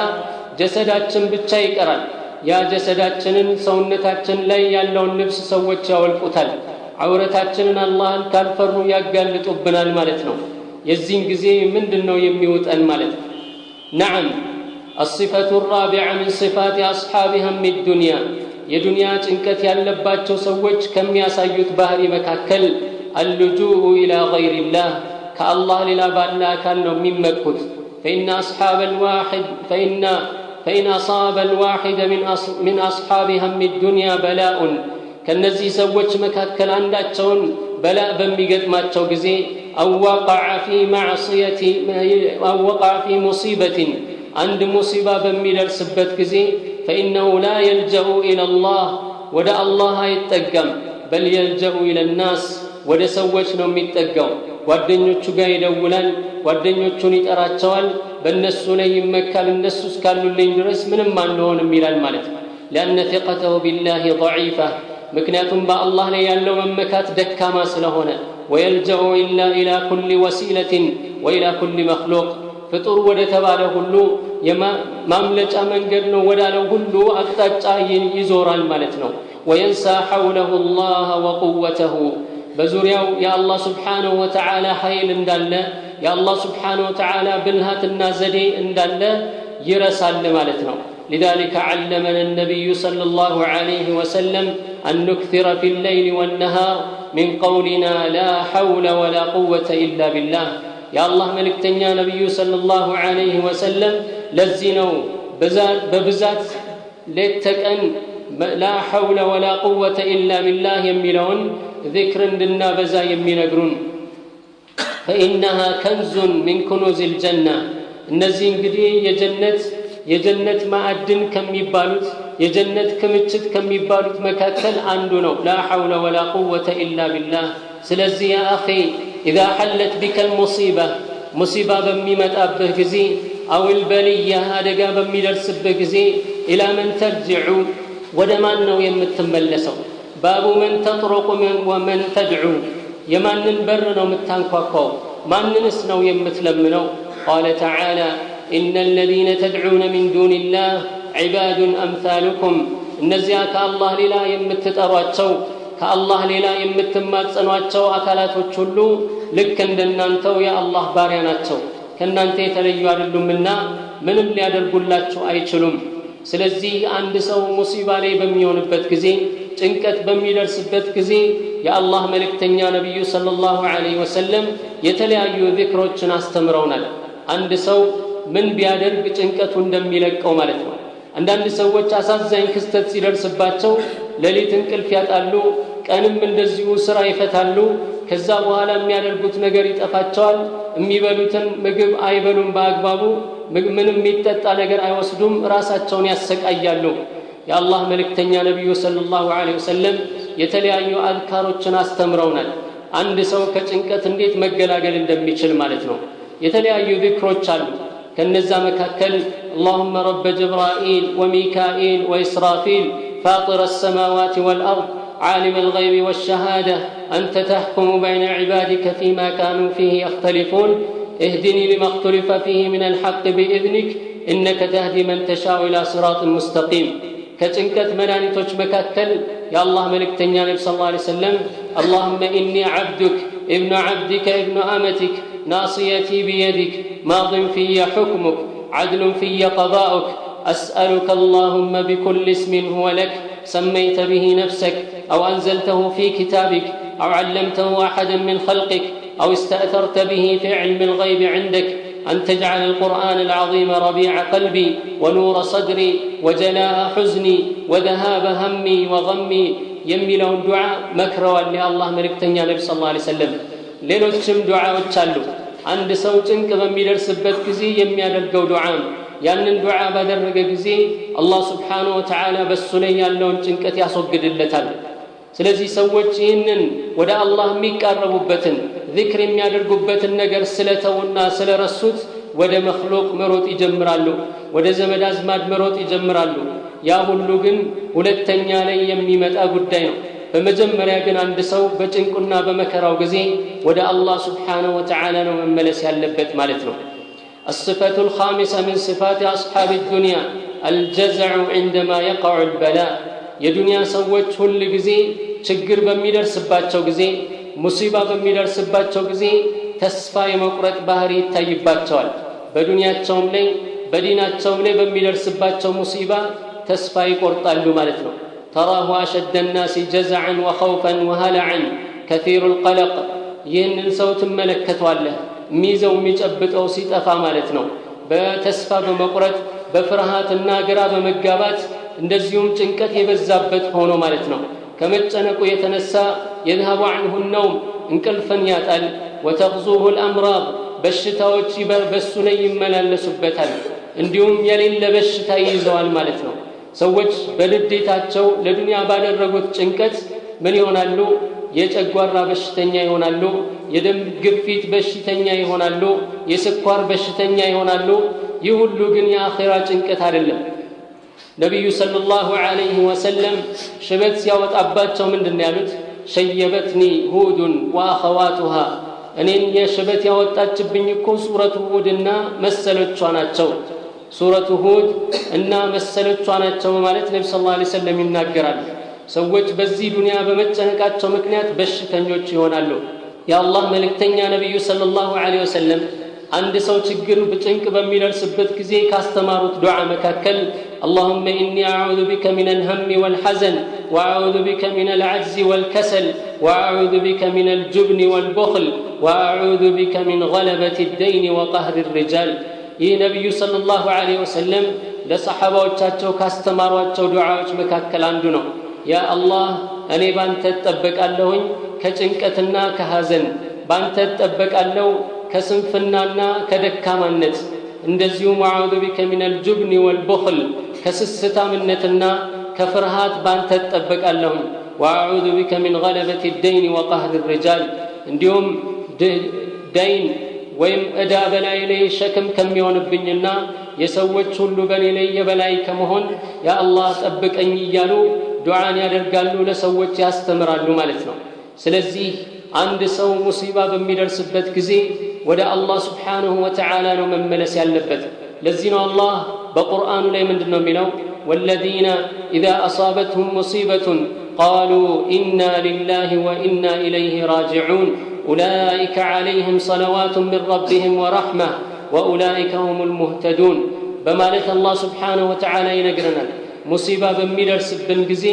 ጀሰዳችን ብቻ ይቀራል ያ ጀሰዳችንን ሰውነታችን ላይ ያለውን ልብስ ሰዎች ያወልቁታል አውረታችንን አላህን ካልፈሩ ያጋልጡብናል ማለት ነው የዚህን ጊዜ ምንድነው የሚወጣን ማለት ነው نعم الصفة الرابعة من صفات أصحاب هم الدنيا የዱንያ ጭንቀት ያለባቸው ሰዎች ከሚያሳዩት ባህሪ መካከል اللجوء إلى غير الله كالله لا ባላ አካል ነው የሚመኩት فإن أصاب الواحد من أصحاب هم الدنيا بلاء كالنزي سوّج مكاكل عنداتشون بلاء بميقدماتشو قزي أو وقع في مصيبة عند مصيبة بميدر سبت قزي فإنه لا يلجأ إلى الله ودى الله يتقم بل يلجأ إلى الناس ودى سوّج نوم يتقم ጓደኞቹ ጋር ይደውላል ጓደኞቹን ይጠራቸዋል በእነሱ ላይ ይመካል እነሱ እስካሉልኝ ድረስ ምንም አንሆንም ይላል ማለት ነው لأن ثقته بالله ضعيفة ምክንያቱም በአላህ ላይ ያለው መመካት ደካማ ስለሆነ ويلجأ إلا إلى كل وسيلة وإلى كل مخلوق ፍጡር ወደ ተባለ ሁሉ ማምለጫ መንገድ ነው ወዳለው ሁሉ አቅጣጫ ይዞራል ማለት ነው وينسى حوله الله وقوته በዙሪያው የአላህ Subhanahu Wa Ta'ala ኃይል እንዳለ የአላህ Subhanahu Wa Ta'ala ብልሃትና ዘዴ እንዳለ ይረሳል ማለት ነው لذلك علمنا النبي صلى الله عليه وسلم أن نكثر في الليل والنهار من قولنا لا حول ولا قوة إلا بالله يا الله ملكتنيا نبي صلى الله عليه وسلم لزنوا ببزات لتكن لا حول ولا قوة إلا بالله يميلون ذكر لنا بزا يمينقرون فإنها كنز من كنوز الجنة النزين قدي يجنة معدن كم يبالوت يجنة كمتشت كم يبالوت مكاكل عندنا لا حول ولا قوة إلا بالله سلزي يا أخي إذا حلت بك المصيبة مصيبة بميمة أبه كزي أو البلية هذا بميدرس بكزي إلى من ترجعوا ودمان نو يمتملسوا باب من تطرق من ومن تدعو يمان نبرنا متانكوكو ما ننسنو يمتلمنو قال تعالى إن الذين تدعون من دون الله عباد أمثالكم النزياك الله للا يمتترواتشو كالله للا يمتماتسنواتشو أكالاتوچلو لك እንደናንተው يا الله ባሪያናቸው ከናንተ የተለዩ አይደሉምና ምንም ሊያደርጉላችሁ አይችሉም ስለዚህ አንድ ሰው ሙሲባ ላይ በሚሆንበት ጊዜ ጭንቀት በሚደርስበት ጊዜ የአላህ መልእክተኛ ነብዩ ሰለላሁ ዐለይሂ ወሰለም የተለያዩ ዚክሮችን አስተምረውናል አንድ ሰው ምን ቢያደርግ ጭንቀቱ እንደሚለቀው ማለት ነው አንዳንድ ሰዎች አሳዛኝ ክስተት ሲደርስባቸው ሌሊት እንቅልፍ ያጣሉ ቀንም እንደዚሁ ስራ ይፈታሉ ከዛ በኋላ የሚያደርጉት ነገር ይጠፋቸዋል የሚበሉትን ምግብ አይበሉም በአግባቡ ምንም የሚጠጣ ነገር አይወስዱም ራሳቸውን ያሰቃያሉ የአላህ መልእክተኛ ነብዩ ሰለላሁ ዐለይሂ ወሰለም የተለያዩ አዝካሮችን አስተምረውናል አንድ ሰው ከጭንቀት እንዴት መገላገል እንደሚችል ማለት ነው የተለያዩ ዚክሮች አሉ ከነዛ መካከል اللهم رب جبرائيل وميكائيل وإسرافيل فاطر السماوات والأرض عالم الغيب والشهادة أنت تحكم بين عبادك فيما كانوا فيه يختلفون اهدني لما اختلف فيه من الحق بإذنك إنك تهدي من تشاء إلى صراط مستقيم كتنكت منانيتوش مكاكل يا الله ملك تنيا صلى الله عليه وسلم اللهم إني عبدك ابن عبدك ابن أمتك ناصيتي بيدك ماض في حكمك عدل في قضاؤك أسألك اللهم بكل اسم هو لك سميت به نفسك أو أنزلته في كتابك أو علمته أحدا من خلقك أو استأثرت به في علم الغيب عندك أن تجعل القرآن العظيم ربيع قلبي ونور صدري وجلاء حزني وذهاب همي وغمي يمي له الدعاء مكروا لله ملكتنيا نبي صلى الله عليه وسلم ሌሎችም ዱዓዎች አሉ አንድ ሰው ጭንቅ በሚደርስበት ጊዜ የሚያደርገው ዱዓ ያንን ዱዓ ባደረገ ጊዜ አላህ Subhanahu Wa Ta'ala በሱ ላይ ያለውን ጭንቀት ያስወግድለታል ስለዚህ ሰዎች ይህንን ወደ አላህ የሚቃረቡበትን ዚክር የሚያደርጉበትን ነገር ስለተውና ስለረሱት ወደ መخلوቅ መሮጥ ይጀምራሉ ወደ ዘመድ አዝማድ መሮጥ ይጀምራሉ ያ ሁሉ ግን ሁለተኛ ላይ የሚመጣ ጉዳይ ነው በመጀመሪያ ግን አንድ ሰው በጭንቁና በመከራው ጊዜ ወደ አላህ Subhanahu Wa Ta'ala ነው መመለስ ያለበት ማለት ነው الصفة الخامسة من صفات أصحاب الدنيا الجزع عندما يقع البلاء የዱንያ ሰዎች ሁሉ ጊዜ ችግር በሚደርስባቸው ጊዜ ሙሲባ በሚደርስባቸው ጊዜ ተስፋ የመቁረጥ ባህሪ ይታይባቸዋል በዱንያቸውም ላይ በዲናቸውም ላይ በሚደርስባቸው ሙሲባ ተስፋ ይቆርጣሉ ማለት ነው تراه أشد الناس جزعا وخوفا وهلعا كثير القلق ይህንን ሰው ትመለከቷለህ ሚዘው የሚጨብጠው ሲጠፋ ማለት ነው በተስፋ በመቁረጥ በፍርሃትና ግራ በመጋባት እንደዚሁም ጭንቀት የበዛበት ሆኖ ማለት ነው ከመጨነቁ የተነሳ يذهب عنه النوم እንቅልፍን ያጣል وتغزوه الأمراض በሽታዎች በሱ ላይ ይመላለሱበታል እንዲሁም የሌለ በሽታ ይይዘዋል ማለት ነው ሰዎች በልዴታቸው ለዱንያ ባደረጉት ጭንቀት ምን ይሆናሉ የጨጓራ በሽተኛ ይሆናሉ የደም ግፊት በሽተኛ ይሆናሉ የስኳር በሽተኛ ይሆናሉ ይህ ሁሉ ግን የአኺራ ጭንቀት አይደለም ነብዩ ሰለላሁ ዐለይሂ ወሰለም ሽበት ሲያወጣባቸው ምንድነው ያሉት ሸየበትኒ ሁድን ወአኸዋቱሃ እኔን የሽበት ያወጣችብኝ እኮ ሱረቱ ሁድና መሰሎቿ ናቸው ሱረቱ ሁድ እና መሰሎቿ ናቸው ማለት ነብዩ ሰለላሁ ዐለይሂ ወሰለም ይናገራሉ ሰዎች በዚህ ዱንያ በመጨነቃቸው ምክንያት በሽተኞች ይሆናሉ የአላህ መልእክተኛ ነብዩ ሰለላሁ ዐለይሂ ወሰለም አንድ ሰው ችግር በጭንቅ በሚደርስበት ጊዜ ካስተማሩት ዱዓ መካከል اللهم إني أعوذ بك من الهم والحزن وأعوذ بك من العجز والكسل وأعوذ بك من الجبن والبخل وأعوذ بك من غلبة الدين وقهر الرجال ይህ ነብዩ ሰለላሁ ዐለይሂ ወሰለም ለሰሐባዎቻቸው ካስተማሯቸው ዱዓዎች መካከል አንዱ ነው ያ አላህ እኔ ባንተ ተጠበቃለሁኝ ከጭንቀትና ከሐዘን ባንተ ተጠበቃለሁ ከስንፍናና ከደካማነት እንደዚሁም አዑዙ ቢከ ሚነል ጁብኒ ወልቡኽል ከስስታምነትና ከፍርሃት ባንተ ተጠበቃለሁኝ ወአዑዙ ቢከ ሚን ገለበቲ الدين وقهر الرجال እንዲሁም ዳይን ወይም እዳ በላይ ላይ ሸክም ከሚሆንብኝና የሰዎች ሁሉ በኔ ላይ የበላይ ከመሆን ያ አላህ ጠብቀኝ ይያሉ ዱዓን ያደርጋሉ ለሰዎች ያስተምራሉ ማለት ነው ስለዚህ አንድ ሰው ሙሲባ በሚደርስበት ጊዜ ወደ አላህ Subhanahu Wa Ta'ala ነው መመለስ ያለበት ለዚህ ነው አላህ በቁርአኑ ላይ ምንድነው የሚለው والذين اذا اصابتهم مصيبه قالوا انا لله وانا اليه راجعون اولئك عليهم صلوات من ربهم ورحمه واولئك هم المهتدون በማለት አላህ Subhanahu Wa Ta'ala ይነግረናል ሙሲባ በሚደርስብን ጊዜ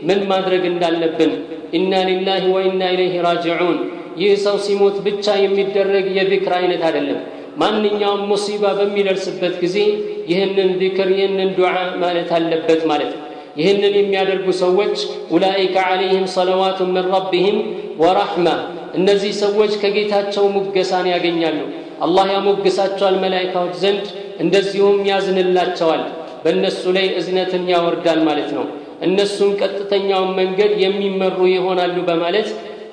ምን ማድረግ እንዳለብን ኢና ሊላሂ ወኢና ኢለይሂ ራጂዑን ይህ ሰው ሲሞት ብቻ የሚደረግ የዚክር አይነት አይደለም ማንኛውም ሙሲባ በሚደርስበት ጊዜ ይህንን ዚክር ይህንን ዱዓ ማለት አለበት ማለት ይህንን የሚያደርጉ ሰዎች ኡላኢከ ዐለይሂም ሰለዋቱ ሚን ረቢሂም ወረሕማ እነዚህ ሰዎች ከጌታቸው ሙገሳን ያገኛሉ አላህ ያሞግሳቸዋል መላእክቶች ዘንድ እንደዚሁም ያዝንላቸዋል በእነሱ ላይ እዝነትን ያወርዳል ማለት ነው እነሱም ቀጥተኛውን መንገድ የሚመሩ ይሆናሉ በማለት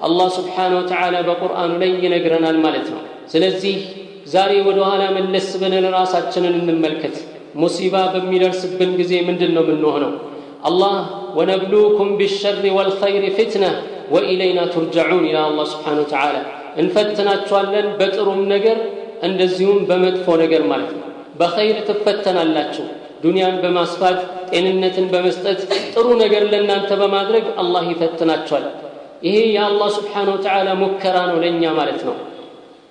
አላህ Subhanahu Wa Ta'ala በቁርአኑ ላይ ይነግረናል ማለት ነው ስለዚህ ዛሬ ወደ ኋላ መለስ ብለን ራሳችንን እንመልከት ሙሲባ በሚደርስብን ጊዜ ምንድነው የምንሆነው አላህ ወነብሉኩም ቢሸር ወልኸይር ፊትነ ወኢለይና ترجعون ያ አላህ Subhanahu Wa Ta'ala እንፈትናችኋለን በጥሩም ነገር እንደዚሁም በመጥፎ ነገር ማለት ነው በኸይር ትፈተናላችሁ ዱንያን በማስፋት ጤንነትን በመስጠት ጥሩ ነገር ለእናንተ በማድረግ አላህ ይፈትናችኋል ይሄ የአላህ Subhanahu Wa Ta'ala ሙከራ ነው ለኛ ማለት ነው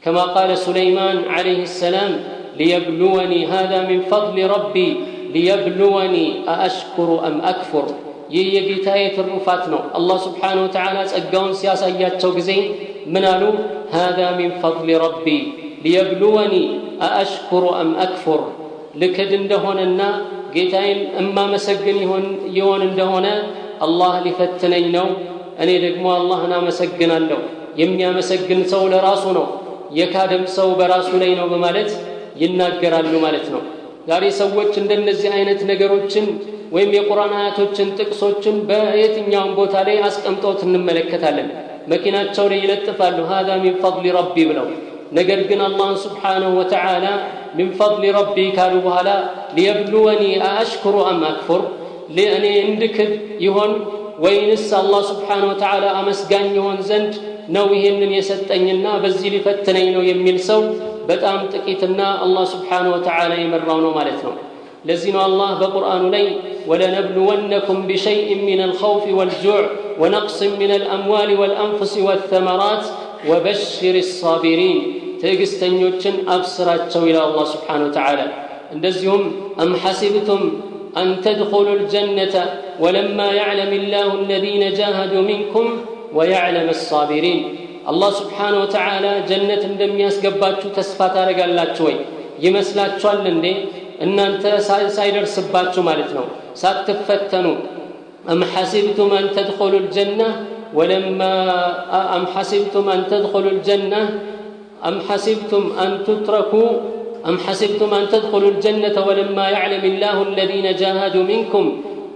كما قال سليمان عليه السلام ليبلوني هذا من فضل ربي ليبلوني أأشكر أم أكفر የጌታዬ ትሩፋት ነው አላህ Subhanahu Wa Ta'ala ጸጋውን ሲያሳያቸው ጊዜ ምን አሉ هذا من فضل ربي ليبلوني أأشكر أم أكفر ልክድ እንደሆነና ጌታዬን እማመሰግን ይሆን እንደሆነ አላህ ሊፈትነኝ ነው እኔ ደግሞ አላህን አመሰግናለሁ የሚያመሰግን ሰው ለራሱ ነው የካደም ሰው በራሱ ላይ ነው በማለት ይናገራሉ ማለት ነው ዛሬ ሰዎች እንደነዚህ አይነት ነገሮችን ወይም የቁርአን አያቶችን ጥቅሶችን በየትኛው ቦታ ላይ አስቀምጠውት እንመለከታለን መኪናቸው ላይ ይለጥፋሉ هذا من فضل ربي ብለው ነገር ግን አላህ Subhanahu Wa Ta'ala من فضل ربي قالوا بهلا ليبلوني أشكر أم أكفر لأني عندك يهون وينس الله سبحانه وتعالى أمسجان يهون زند نويهن يستأنينا بزي لفتنين ويميل سو بتأم تكيتنا الله سبحانه وتعالى يمرونه مالتنا لزين الله بقرآن لي ولنبلونكم بشيء من الخوف والجوع ونقص من الأموال والأنفس والثمرات وبشر الصابرين تجستنيوتشن أبصراتشوا إلى الله سبحانه وتعالى እንደዚሁም أم حسبتم أن تدخلوا الجنة ولما يعلم الله الذين جاهدوا منكم ويعلم الصابرين الله سبحانه وتعالى جنة እንደም ያስገባችሁ ተስፋ ታረጋላችሁ ወይ ይመስላችኋል እንዴ እናንተ ሳይደርስባችሁ ማለት ነው ሳትፈተኑ أم حسبتم أن تدخلوا الجنة ولما أم حسبتم أن تدخلوا الجنة أم حسبتم أن تتركوا أم حسبتم أن تدخلوا الجنة ولما يعلم الله الذين جاهدوا منكم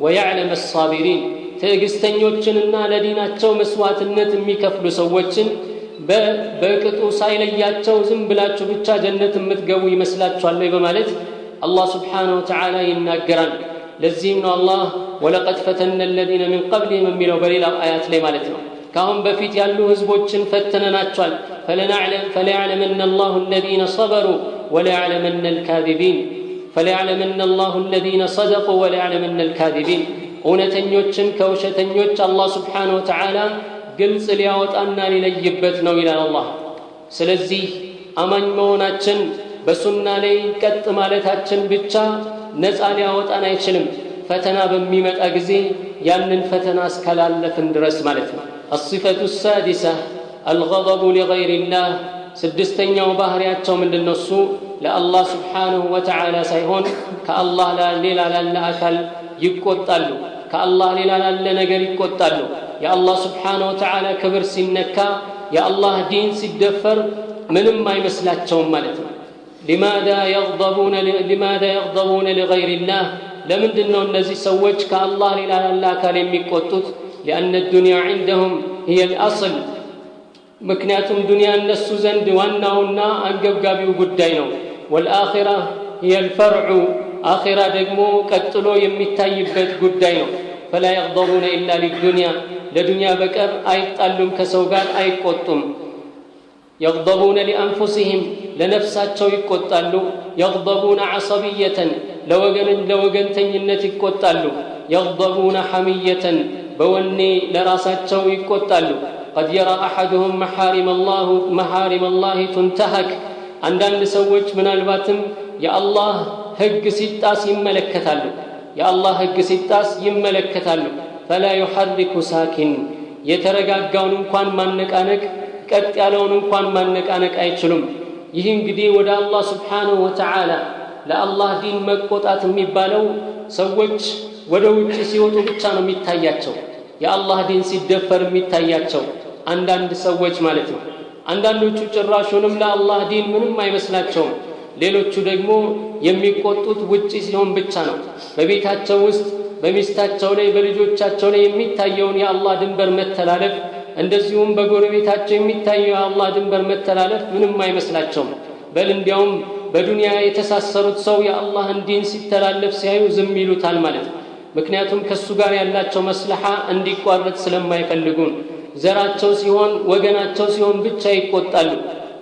ويعلم الصابرين ትዕግስተኞችንና ለዲናቸው መስዋዕትነት የሚከፍሉ ሰዎችን በቅጡ ሳይለያቸው ዝም ብላችሁ ብቻ ጀነት የምትገቡ ይመስላችኋል በማለት አላህ Subhanahu Wa Ta'ala ይናገራል ለዚህም ነው አላህ ወለቀድ ፈተነ الذين من قبلهم የሚለው በሌላ አያት ላይ ማለት ነው ካሁን በፊት ያሉ ህዝቦችን ፈተነናቸዋል فليعلمن الله الذين صبروا وليعلمن الكاذبين فليعلمن الله الذين صدقوا وليعلمن الكاذبين እውነተኞችን ከውሸተኞች አላህ Subhanahu Wa Ta'ala ግልጽ ሊያወጣና ሊለይበት ነው ይላል አላህ ስለዚህ አማኝ መሆናችን በሱና ላይ ቀጥ ማለታችን ብቻ ነፃ ሊያወጣን አይችልም ፈተና በሚመጣ ጊዜ ያንን ፈተና እስካላለፍን ድረስ ማለት ነው الصفة السادسة الغضب لغير الله ስድስተኛው ባህሪያቸው ምንድነው እሱ ለአላህ Subhanahu Wa Ta'ala ሳይሆን ከአላህ ሌላ ላለ አካል ይቆጣሉ ከአላህ ሌላ ላለ ነገር ይቆጣሉ የአላህ Subhanahu Wa Ta'ala ክብር ሲነካ የአላህ ዲን ሲደፈር ምንም አይመስላቸውም ማለት ነው لماذا يغضبون لغير الله ለምንድነው እነዚህ ሰዎች ከአላህ ሌላ ላለ አካል የሚቆጡት لأن الدنيا عندهم هي الأصل ምክንያቱም ዱንያ እነሱ ዘንድ ዋናውና አንገብጋቢው ጉዳይ ነው والآخرة هي الفرع آخرة ደግሞ ቀጥሎ የሚታይበት ጉዳይ ነው فلا يغضبون إلا للدنيا ለዱንያ በቀር አይጣሉም ከሰው ጋር አይቆጡም يغضبون لأنفسهم لنفساتቸው ይቆጣሉ يغضبون عصبية ለወገንተኝነት ይቆጣሉ يغضبون حمية بوني لراساتቸው ይቆጣሉ قد يرى أحدهم محارم الله تنتهك አንዳንድ ሰዎች ምናልባትም የአላህ ህግ ሲጣስ ይመለከታሉ የአላህ ህግ ሲጣስ ይመለከታሉ فلا يحرك ساكن የተረጋጋውን እንኳን ማነቃነቅ ቀጥ ያለውን እንኳን ማነቃነቅ አይችሉም ይህ እንግዲህ ወደ አላህ Subhanahu Wa Ta'ala ለአላህ ዲን መቆጣት የሚባለው ሰዎች ወደ ውጭ ሲወጡ ብቻ ነው የሚታያቸው የአላህ ዲን ሲደፈር የሚታያቸው አንዳንድ ሰዎች ማለት ነው አንዳንዶቹ ጭራሹንም ለአላህ ዲን ምንም አይመስላቸውም ሌሎቹ ደግሞ የሚቆጡት ውጪ ሲሆን ብቻ ነው በቤታቸው ውስጥ በሚስታቸው ላይ በልጆቻቸው ላይ የሚታየውን የአላህ ድንበር መተላለፍ እንደዚሁም በጎረቤታቸው የሚታየው የአላህ ድንበር መተላለፍ ምንም አይመስላቸውም በል እንዲያውም በዱንያ የተሳሰሩት ሰው የአላህን ዲን ሲተላለፍ ሲያዩ ዝም ይሉታል ማለት ነው ምክንያቱም ከሱ ጋር ያላቸው መስለሃ እንዲቋረጥ ስለማይፈልጉ ዘራቸው ሲሆን ወገናቸው ሲሆን ብቻ ይቆጣሉ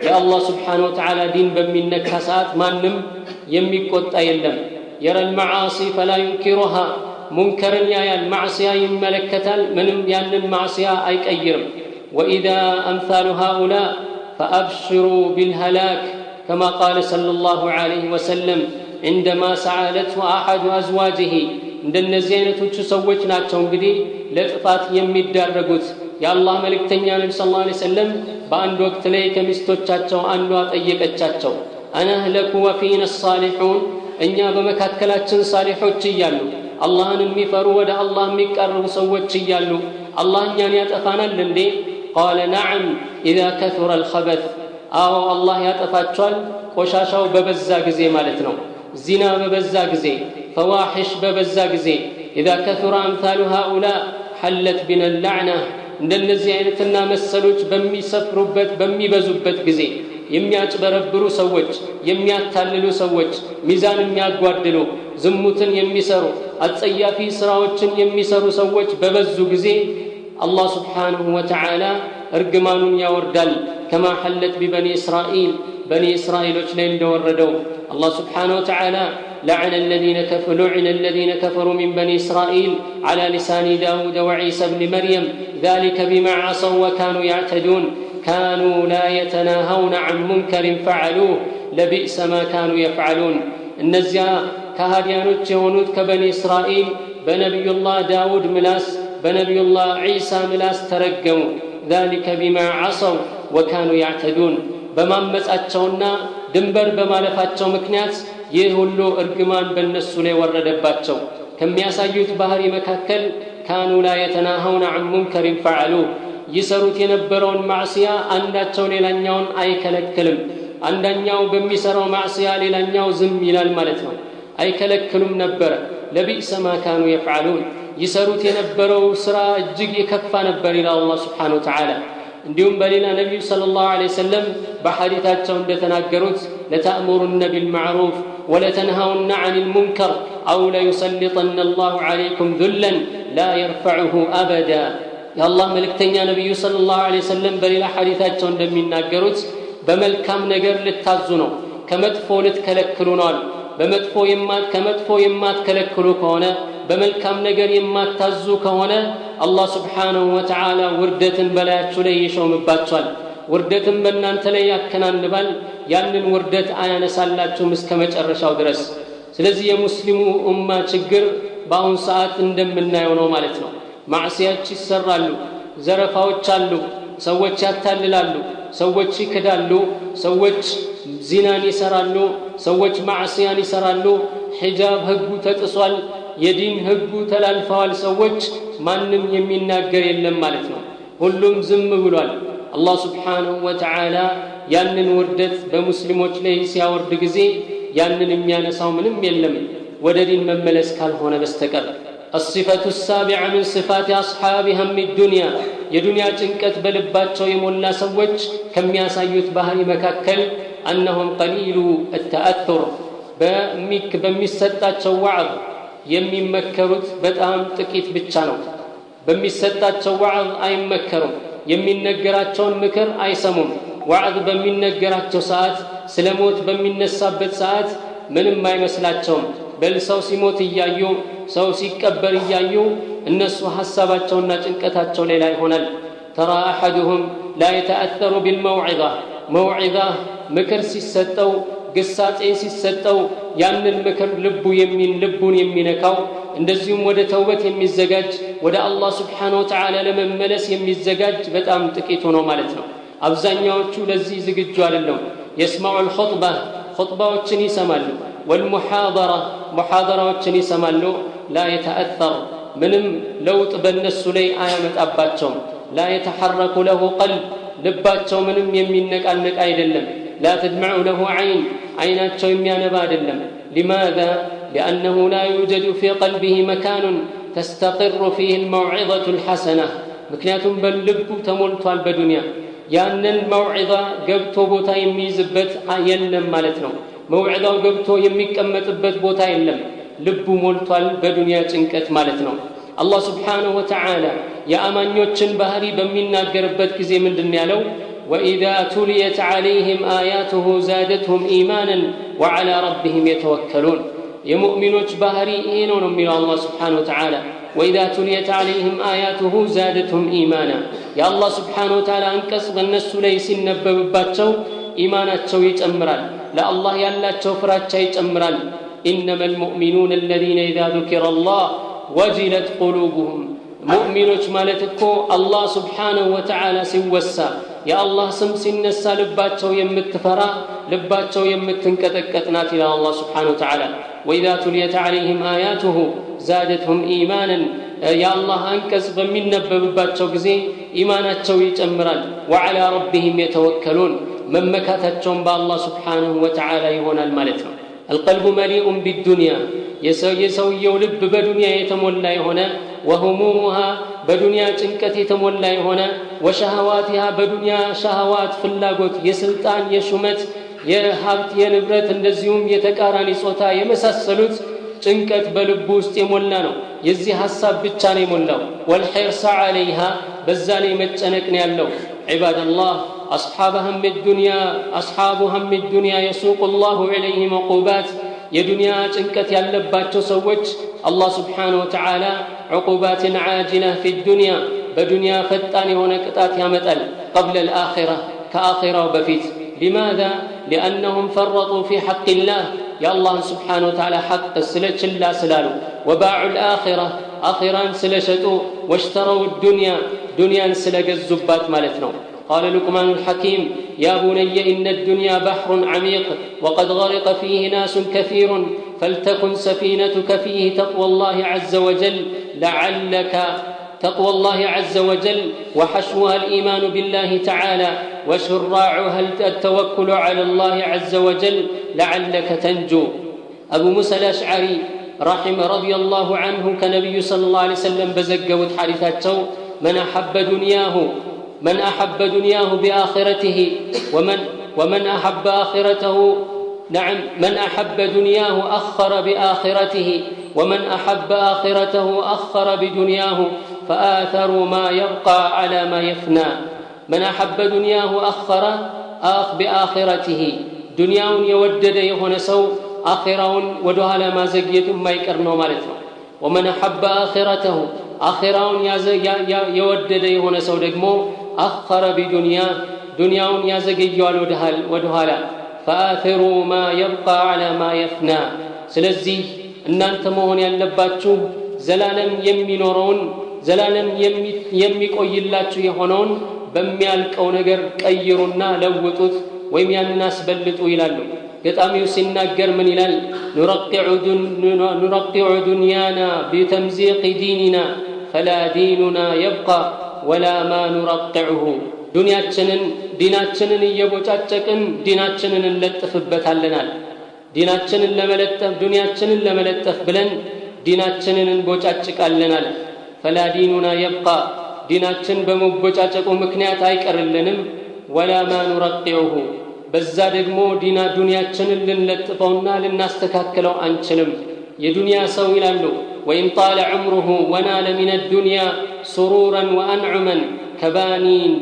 የአላህ Subhanahu Wa Ta'ala ዲን በሚነካ ሰዓት ማንም የሚቆጣ የለም يرى المعاصي فلا ينكرها منكرن يا المعصيه يملكتال منم ያንን معصيه አይቀይርም واذا امثال هؤلاء فابشروا بالهلاك كما قال صلى الله عليه وسلم عندما سعالته احد ازواجه እንደነዚህ አይነቶቹ ሰዎች ናቸው እንግዲህ ለጥፋት የሚዳረጉት የአላህ መልእክተኛ ነብዩ ሰለላሁ ዐለይሂ ወሰለም በአንድ ወቅት ላይ ከሚስቶቻቸው አንዷ ጠየቀቻቸው انا اهلك وفينا الصالحون እኛ በመካከላችን ሳሊሖች እያሉ አላህን የሚፈሩ ወደ አላህ የሚቀርቡ ሰዎች እያሉ አላህ እኛን ያጠፋናል እንዴ قال نعم اذا كثر الخبث አዎ አላህ ያጠፋቸዋል ቆሻሻው በበዛ ጊዜ ማለት ነው ዚና በበዛ ጊዜ فواحش በበዛ ጊዜ اذا كثر امثال هؤلاء حلت بنا اللعنه እንደነዚህ አይነትና መሰሎች በሚሰፍሩበት በሚበዙበት ጊዜ የሚያጭበረብሩ ሰዎች የሚያታልሉ ሰዎች ሚዛን የሚያጓድሉ ዝሙትን የሚሰሩ አጸያፊ ስራዎችን የሚሰሩ ሰዎች በበዙ ጊዜ አላህ Subhanahu Wa Ta'ala እርግማኑን ያወርዳል كما حلت ببني إسرائيل بني إسرائيل ላይ እንደወረደው الله سبحانه وتعالى لعن الذين كفروا من بني إسرائيل على لسان داود وعيسى بن مريم ذلك بما عصوا وكانوا يعتدون كانوا لا يتناهون عن منكر فعلوه لبئس ما كانوا يفعلون النزيا كهاديانوች የሆኑት ከበኒ እስራኤል በነብዩ الله داود ملاس بنبي الله عيسى ملاس ترجموا ذلك بما عصوا وكانوا يعتدون በማመጻቸውና ድንበር በማለፋቸው ምክንያት ይህ ሁሉ እርግማን በእነሱ ላይ ወረደባቸው ከሚያሳዩት ባህሪ መካከል كانوا لا يتناهون عن منكر فعلوه ይሰሩት የነበረውን ማዕሲያ አንዳቸው ሌላኛውን አይከለክልም አንደኛው በሚሰራው ማዕሲያ ሌላኛው ዝም ይላል ማለት ነው አይከለክሉም ነበር ለቢእሰ ما كانوا يفعلون ይሰሩት የነበረው ስራ እጅግ የከፋ ነበር ይላል አላህ Subhanahu Wa Ta'ala እንዲሁም በሌላ ነብዩ ሰለላሁ ዐለይሂ ወሰለም በሐዲታቸው እንደተናገሩት ለተአሙሩነ ቢልማዕሩፍ ወለተንሃውነ ዐኒል ሙንከር አው ለይሰልጠነ አላሁ ዐለይኩም ذላን ላ يرفعه أبدا የአላህ መልእክተኛ ነብዩ ሰለላሁ ዐለይሂ ወሰለም በሌላ ሐዲታቸው እንደሚናገሩት በመልካም ነገር ልታዙ ነው ከመጥፎ ልትከለክሉ ነው ከመጥፎ የማትከለክሉ ከሆነ በመልካም ነገር የማታዙ ከሆነ አላህ Subhanahu Wa Ta'ala ውርደትን በላያችሁ ላይ ይሾምባችኋል ውርደትን በእናንተ ላይ ያከናንባል ያንን ውርደት አያነሳላችሁም እስከ መጨረሻው ድረስ ስለዚህ የሙስሊሙ ኡማ ችግር በአሁን ሰዓት እንደምናየው ነው ማለት ነው ማዕሲያዎች ይሰራሉ ዘረፋዎች አሉ ሰዎች ያታልላሉ ሰዎች ይክዳሉ ሰዎች ዚናን ይሰራሉ ሰዎች ማዕሲያን ይሰራሉ ሒጃብ ህጉ ተጥሷል የዲን ህጉ ተላልፈዋል ሰዎች ማንንም የሚናገር የለም ማለት ነው ሁሉም ዝም ብሏል አላህ Subhanahu Wa Ta'ala ያንን ውርደት በሙስሊሞች ላይ ሲያወርድ ጊዜ ያንን የሚያነሳው ምንም የለም ወደ ዲን መመለስ ካልሆነ በስተቀር الصفة السابعة من صفات أصحاب هم الدنيا የዱንያ ጭንቀት በልባቸው የሞላ ሰዎች ከሚያሳዩት ባህሪ መካከል أنهم قليل التأثر በሚሰጣቸው ወዕዝ የሚመከሩት በጣም ጥቂት ብቻ ነው በሚሰጣቸው ወዕዝ አይመከሩም የሚነገራቸውን ምክር አይሰሙም ወዕዝ በሚነገራቸው ሰዓት ስለሞት በሚነሳበት ሰዓት ምንም አይመስላቸውም በል ሰው ሲሞት ይያዩ ሰው ሲቀበር ይያዩ እነሱ ሐሳባቸውና ጭንቀታቸው ሌላ ይሆናል ترى احدهم لا يتاثر بالموعظه موعظه ምክር ሲሰጠው ግሳጼ ሲሰጠው ያንን ምክር ልቡን የሚነካው እንደዚሁም ወደ ተውበት የሚዘጋጅ ወደ አላህ Subhanahu Wa Ta'ala ለመመለስ የሚዘጋጅ በጣም ጥቂት ሆኖ ማለት ነው አብዛኛዎቹ ለዚህ ዝግጁ አይደለም يسمع الخطبه خطبዎችን ይሰማሉ والمحاضره محاضراዎችን ይሰማሉ لا يتاثر ምንም ለውጥ በእነሱ ላይ አያመጣባቸውም لا يتحرك له قلب ልባቸው ምንም የሚነቃነቅ አይደለም لا تدمع له عيناቸው የሚያነባ አይደለም لماذا لانه لا يوجد في قلبه مكان تستقر فيه الموعظه الحسنه ምክንያቱም በልቡ ተሞልቷል በዱንያ ያንን መውዒዛ ገብቶ ቦታ የሚይዝበት የለም ማለት ነው መውዒዛው ገብቶ የሚቀመጥበት ቦታ የለም ልቡ ሞልቷል በዱንያ ጭንቀት ማለት ነው አላህ Subhanahu Wa Ta'ala የአማኞችን ባህሪ በሚናገርበት ጊዜ ምንድነው ያለው وإذا تليت عليهم آياته زادتهم إيمانا وعلى ربهم يتوكلون يمؤمنون بهري إينون من الله سبحانه وتعالى وإذا تليت عليهم آياته زادتهم إيمانا يا الله سبحانه وتعالى أنكس بالنس ليس النبباتشو إيماناتشو يتأمران لا الله يالاتشو فراتشو يتأمران إنما المؤمنون الذين إذا ذكر الله وجلت قلوبهم ሙእሚኖች ማለት እኮ አላህ Subhanahu Wa Ta'ala ሲወሳ የአላህ ስም ሲነሳ ልባቸው የምትፈራ ልባቸው የምትንቀጠቀጥ ናት ይላል አላህ Subhanahu Wa Ta'ala وإذا تليت عليهم آياته زادتهم إيمانا يا الله አንቀጽ በሚነበብባቸው ጊዜ ኢማናቸው ይጨምራል وعلى ربهم يتوكلون መመካታቸውን በአላህ Subhanahu Wa Ta'ala ይሆናል ማለት ነው القلب مليء بالدنيا የሰውየው ልብ በዱንያ የተሞላ የሆነ ወህሙሙሃ በዱንያ ጭንቀት የተሞላ የሆነ ወሸሃዋቲሃ በዱንያ ሸሃዋት ፍላጎት የስልጣን የሹመት የሀብት የንብረት እንደዚሁም የተቃራኒ ጾታ የመሳሰሉት ጭንቀት በልቡ ውስጥ የሞላ ነው የዚህ ሐሳብ ብቻ ነው የሞላው ወልሂርስ ዐለይሃ በዛ ላይ መጨነቅ ነው ያለው عباد الله أصحاب هم الدنيا يسوق الله إليهم عقوبات የዱንያ ጭንቀት ያለባቸው ሰዎች አላህ Subhanahu Wa Ta'ala عقوبات عاجلة في الدنيا በዱንያ ፈጣን የሆነ ቅጣት ያመጣል قبل الآخرة كآخرة بفيت لماذا لأنهم فرطوا في حق الله يا الله سبحانه وتعالى حق سلچ الله سلالو وباعوا الآخرة آخرا سلشتوا واشتروا الدنيا دنيا سلجزبات مالتنا قال لقمان الحكيم يا بني إن الدنيا بحر عميق وقد غرق فيه ناس كثير فلتكن سفينتك فيه تقوى الله عز وجل لعلك تقوى الله عز وجل وحشوها الإيمان بالله تعالى وشراعها التوكل على الله عز وجل لعلك تنجو أبو موسى الأشعري رحمه رضي الله عنه كنبي صلى الله عليه وسلم بزقوت حديثاته من أحب دنياه بآخرته ومن أحب آخرته نعم من أحب دنياه أخر بآخرته ومن أحب آخرته أخر بدنياه فآثروا ما يبقى على ما يفنى من أحب دنياه أخر بآخرته دنياه يودد يهونسو آخرون ودوها ما زقيت ما يكرنو مالتنا ومن أحب آخرته آخرون يودد يهونسو دقمو أخر بدنياه دنياون يزقيال ودهالا فآثروا ما يبقى على ما يفنى سلزي إن أنت مهون يلباتشو زلالم يمي نورون زلالم يمي قويلاتشو يهونون بميالك أو نقر كيرنا لوتوت ويميال الناس بلتوا إلالو قطاميو سناقر من إلال نرقع دنيانا بتمزيق ديننا فلا ديننا يبقى ولا ما نرقعه ዲናችንን እየቦጫጨቅን ዲናችንን እንለጥፍበታለናል ዲናችንን ለመለጠፍ ዱንያችንን ለመለጠፍ ብለን ዲናችንን እንቦጫጭቃለናል فلا ديننا يبقى ዲናችን በመቦጫጨቁ ምክንያት አይቀርልንም ولا ما نرقعه በዛ ደግሞ ዱንያችንን ልንለጥፈውና ልናስተካክለው አንችልም የዱንያ ሰው ይላሉ وإن طال عمره ونال من الدنيا سرورا وأنعما كبانين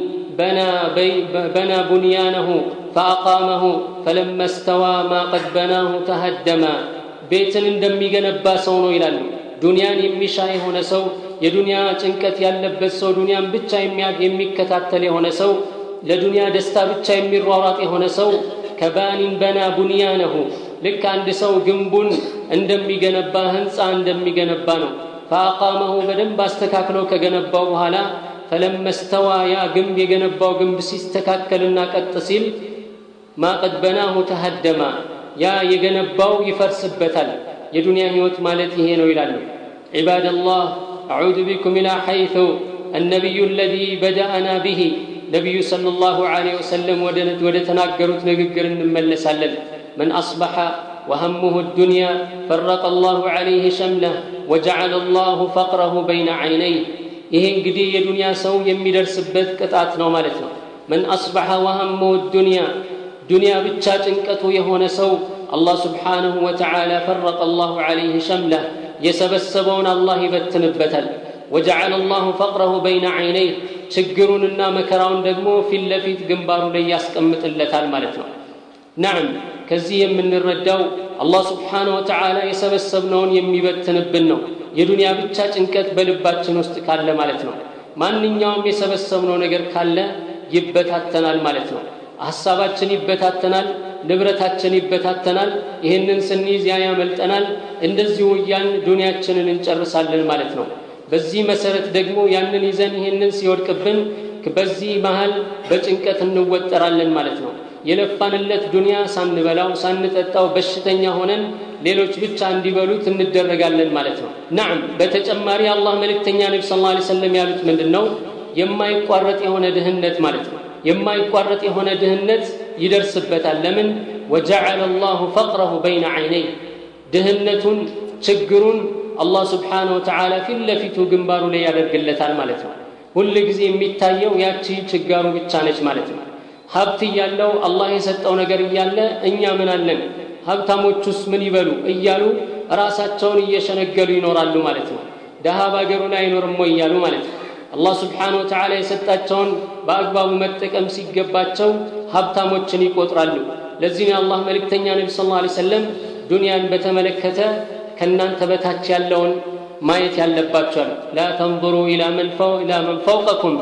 بنى بنيانه فأقامه فلما استوى ما قد بناه تهدما بيتن اندمي جنبا سونو يلالو دنيان يمشاي هنا سو የዱንያ ጭንቀት ያለበት ሰው ዱንያን ብቻ የሚከታተል የሆነ ሰው ለዱንያ ደስታ ብቻ የሚሯሯጥ የሆነ ሰው ከባኒን በና ቡንያነሁ ልክ አንድ ሰው ግንቡን እንደሚገነባ ህንጻ እንደሚገነባ ነው فاقامه በደንብ አስተካክሎ ከገነባው በኋላ فلما استوى يا ግንብ የገነባው ግንብ ሲስተካከልና ቀጥ ሲል ما قد بناه تهدما يا የገነባው ይፈርስበታል የዱንያ ህይወት ማለት ይሄ ነው ይላሉ عباد الله أعود بكم إلى حيث النبي الذي بدأنا به نبي صلى الله عليه وسلم ودتناقرت نقر نملسالل من أصبح وهمه الدنيا فرق الله عليه شمله وجعل الله فقره بين عينيه ይሄን እንግዲህ የዱንያ ሰው የሚደርስበት ቅጣት ነው ማለት ነው من أصبح وهمه الدنيا ዱንያ ብቻ ጭንቀቱ የሆነ ሰው الله سبحانه وتعالى فرق الله عليه شمله يسبسبون الله يبتنبتل وجعل الله فقره بين عينيه ችግሩንና መከራውን ደግሞ ፊት ለፊት ግንባሩ ላይ ያስቀምጥለታል ማለት ነው نعم ከዚህ የምንረዳው الله سبحانه وتعالى የሰበሰብነውን የሚበትንብን ነው የዱንያ ብቻ ጭንቀት በልባችን ውስጥ ካለ ማለት ነው ማንኛውም የሰበሰብነው ነገር ካለ ይበታተናል ማለት ነው ሐሳባችን ይበታተናል ንብረታችን ይበታተናል ይሄንን ስንይዝ ያመልጠናል እንደዚሁ ያን ዱንያችንን እንጨርሳለን ማለት ነው በዚህ መሰረት ደግሞ ያንን ይዘን ይሄንን ሲወድቅብን በዚህ መሃል በጭንቀት እንወጠራለን ማለት ነው የለፋንለት ዱንያ ሳንበላው ሳንጠጣው በሽተኛ ሆነን ሌሎች ብቻ እንዲበሉት እንደረጋለን ማለት ነው نعم በተጨማሪ አላህ መልእክተኛ ነብዩ ሰለላሁ ዐለይሂ ወሰለም ያሉት ምንድነው የማይቋረጥ የሆነ ድህነት ማለት ነው የማይቋረጥ የሆነ ድህነት ይደርስበታል ለምን وجعل الله فقره بين عينيه ድህነቱን ችግሩን አላህ Subhanahu Wa Ta'ala ፊት ግንባሩ ላይ ያደርግለታል ማለት ነው ሁሉ ጊዜ የሚታየው ያቺ ችግሩ ብቻ ነች ማለት ነው ሀብት ያለው አላህ የሰጠው ነገር እያለ እኛ ምን አለን ሀብታሞቹስ ምን ይበሉ እያሉ ራሳቸውን እየሸነገሉ ይኖራሉ ማለት ነው ደሃ ባገሩን አይኖርም ወይ ይያሉ ማለት ነው አላህ Subhanahu Wa Ta'ala የሰጣቸውን በአግባቡ መጠቀም ሲገባቸው ሀብታሞችን ይቆጥራሉ ለዚህ ነው አላህ መልእክተኛ ነብዩ ሰለላሁ ዐለይሂ ወሰለም ዱንያን በተመለከተ ከናንተ በታች ያለውን ማየት ያለባችሁ لا تنظروا الى من فوقكم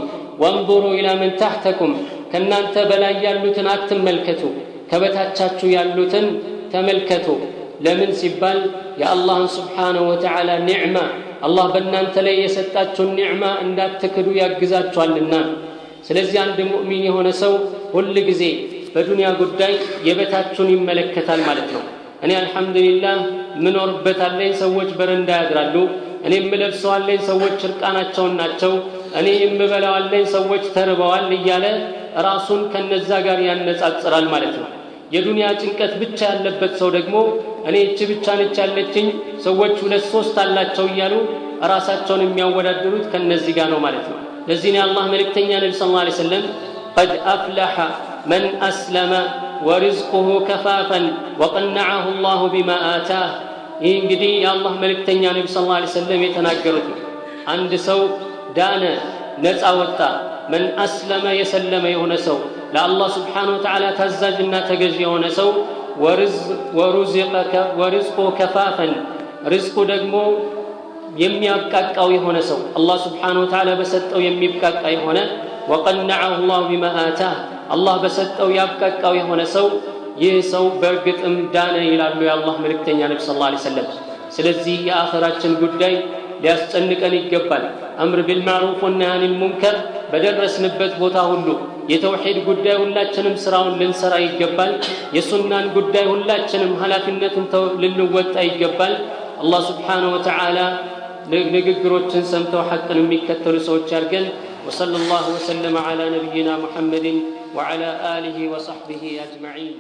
وانظروا الى من تحتكم ከናንተ በላይ ያሉትን አትመልከቱ ከበታቻችሁ ያሉትን ተመልከቱ ለምን ሲባል የአላህ Subhanahu Wa Ta'ala ኒዕማ አላህ በእናንተ ላይ የሰጣችሁን ኒዕማ እንዳትክዱ ያግዛችኋልና ስለዚህ አንድ ሙእሚን የሆነ ሰው ሁሉ ጊዜ በዱንያ ጉዳይ የበታችሁን ይመለከታል ማለት ነው እኔ አልহামዱሊላህ ምኖርበታለኝ ሰዎች በረንዳ ያድራሉ እኔ ምለብሰዋለኝ ሰዎች እርቃናቸውን ናቸው እኔ የምበላዋለኝ ሰዎች ተርበዋል እያለ ራሱን ከነዛ ጋር ያነጻጽራል ማለት ነው የዱንያ ጭንቀት ብቻ ያለበት ሰው ደግሞ እኔ እቺ ብቻ ነች ያለችኝ ሰዎች ሁለት ሶስት አላቸው እያሉ ራሳቸውን የሚያወዳድሩት ከነዚህ ጋር ነው ማለት ነው ለዚህ ነው አላህ መልእክተኛ ነብዩ ሰለላሁ ዐለይሂ ወሰለም قد أفلح من أسلم ورزقه كفافا وقنعه الله بما آتاه ይህ እንግዲህ የአላህ መልእክተኛ ነብዩ ሰለላሁ ዐለይሂ ወሰለም የተናገሩት አንድ ሰው ዳነ ነፃ ወጣ من أسلم يسلم የሆነ ሰው ለአላህ Subhanahu Wa Ta'ala ታዛዥና ተገዢ የሆነ ሰው ورزقه كفافا ርዝቁ ደግሞ የሚያብቃቃው የሆነ ሰው አላህ Subhanahu Wa Ta'ala በሰጠው የሚብቃቃ የሆነ وقنعه الله بما آتاه الله በሰጠው ያብቃቃው የሆነ ሰው ይህ ሰው በእርግጥም ዳነ ይላሉ የአላህ መልእክተኛ ነብዩ ሰለላሁ ዐለይሂ ወሰለም ስለዚህ የአኺራችን ጉዳይ ሊያስጨንቀን ይገባል አምር ቢልማዕሩፍ ወነህይ ዐኒል ሙንከር በደረስንበት ቦታ ሁሉ የተውሂድ ጉዳይ ሁላችንም ስራውን ልንሰራ ይገባል የሱናን ጉዳይ ሁላችንም ኃላፊነቱን ልንወጣ ይገባል አላህ Subhanahu Wa Ta'ala ንግግሮችን ሰምተው ሐቅን የሚከተሉ ሰዎች ያርገን وصلى الله وسلم على نبينا محمد وعلى آله وصحبه أجمعين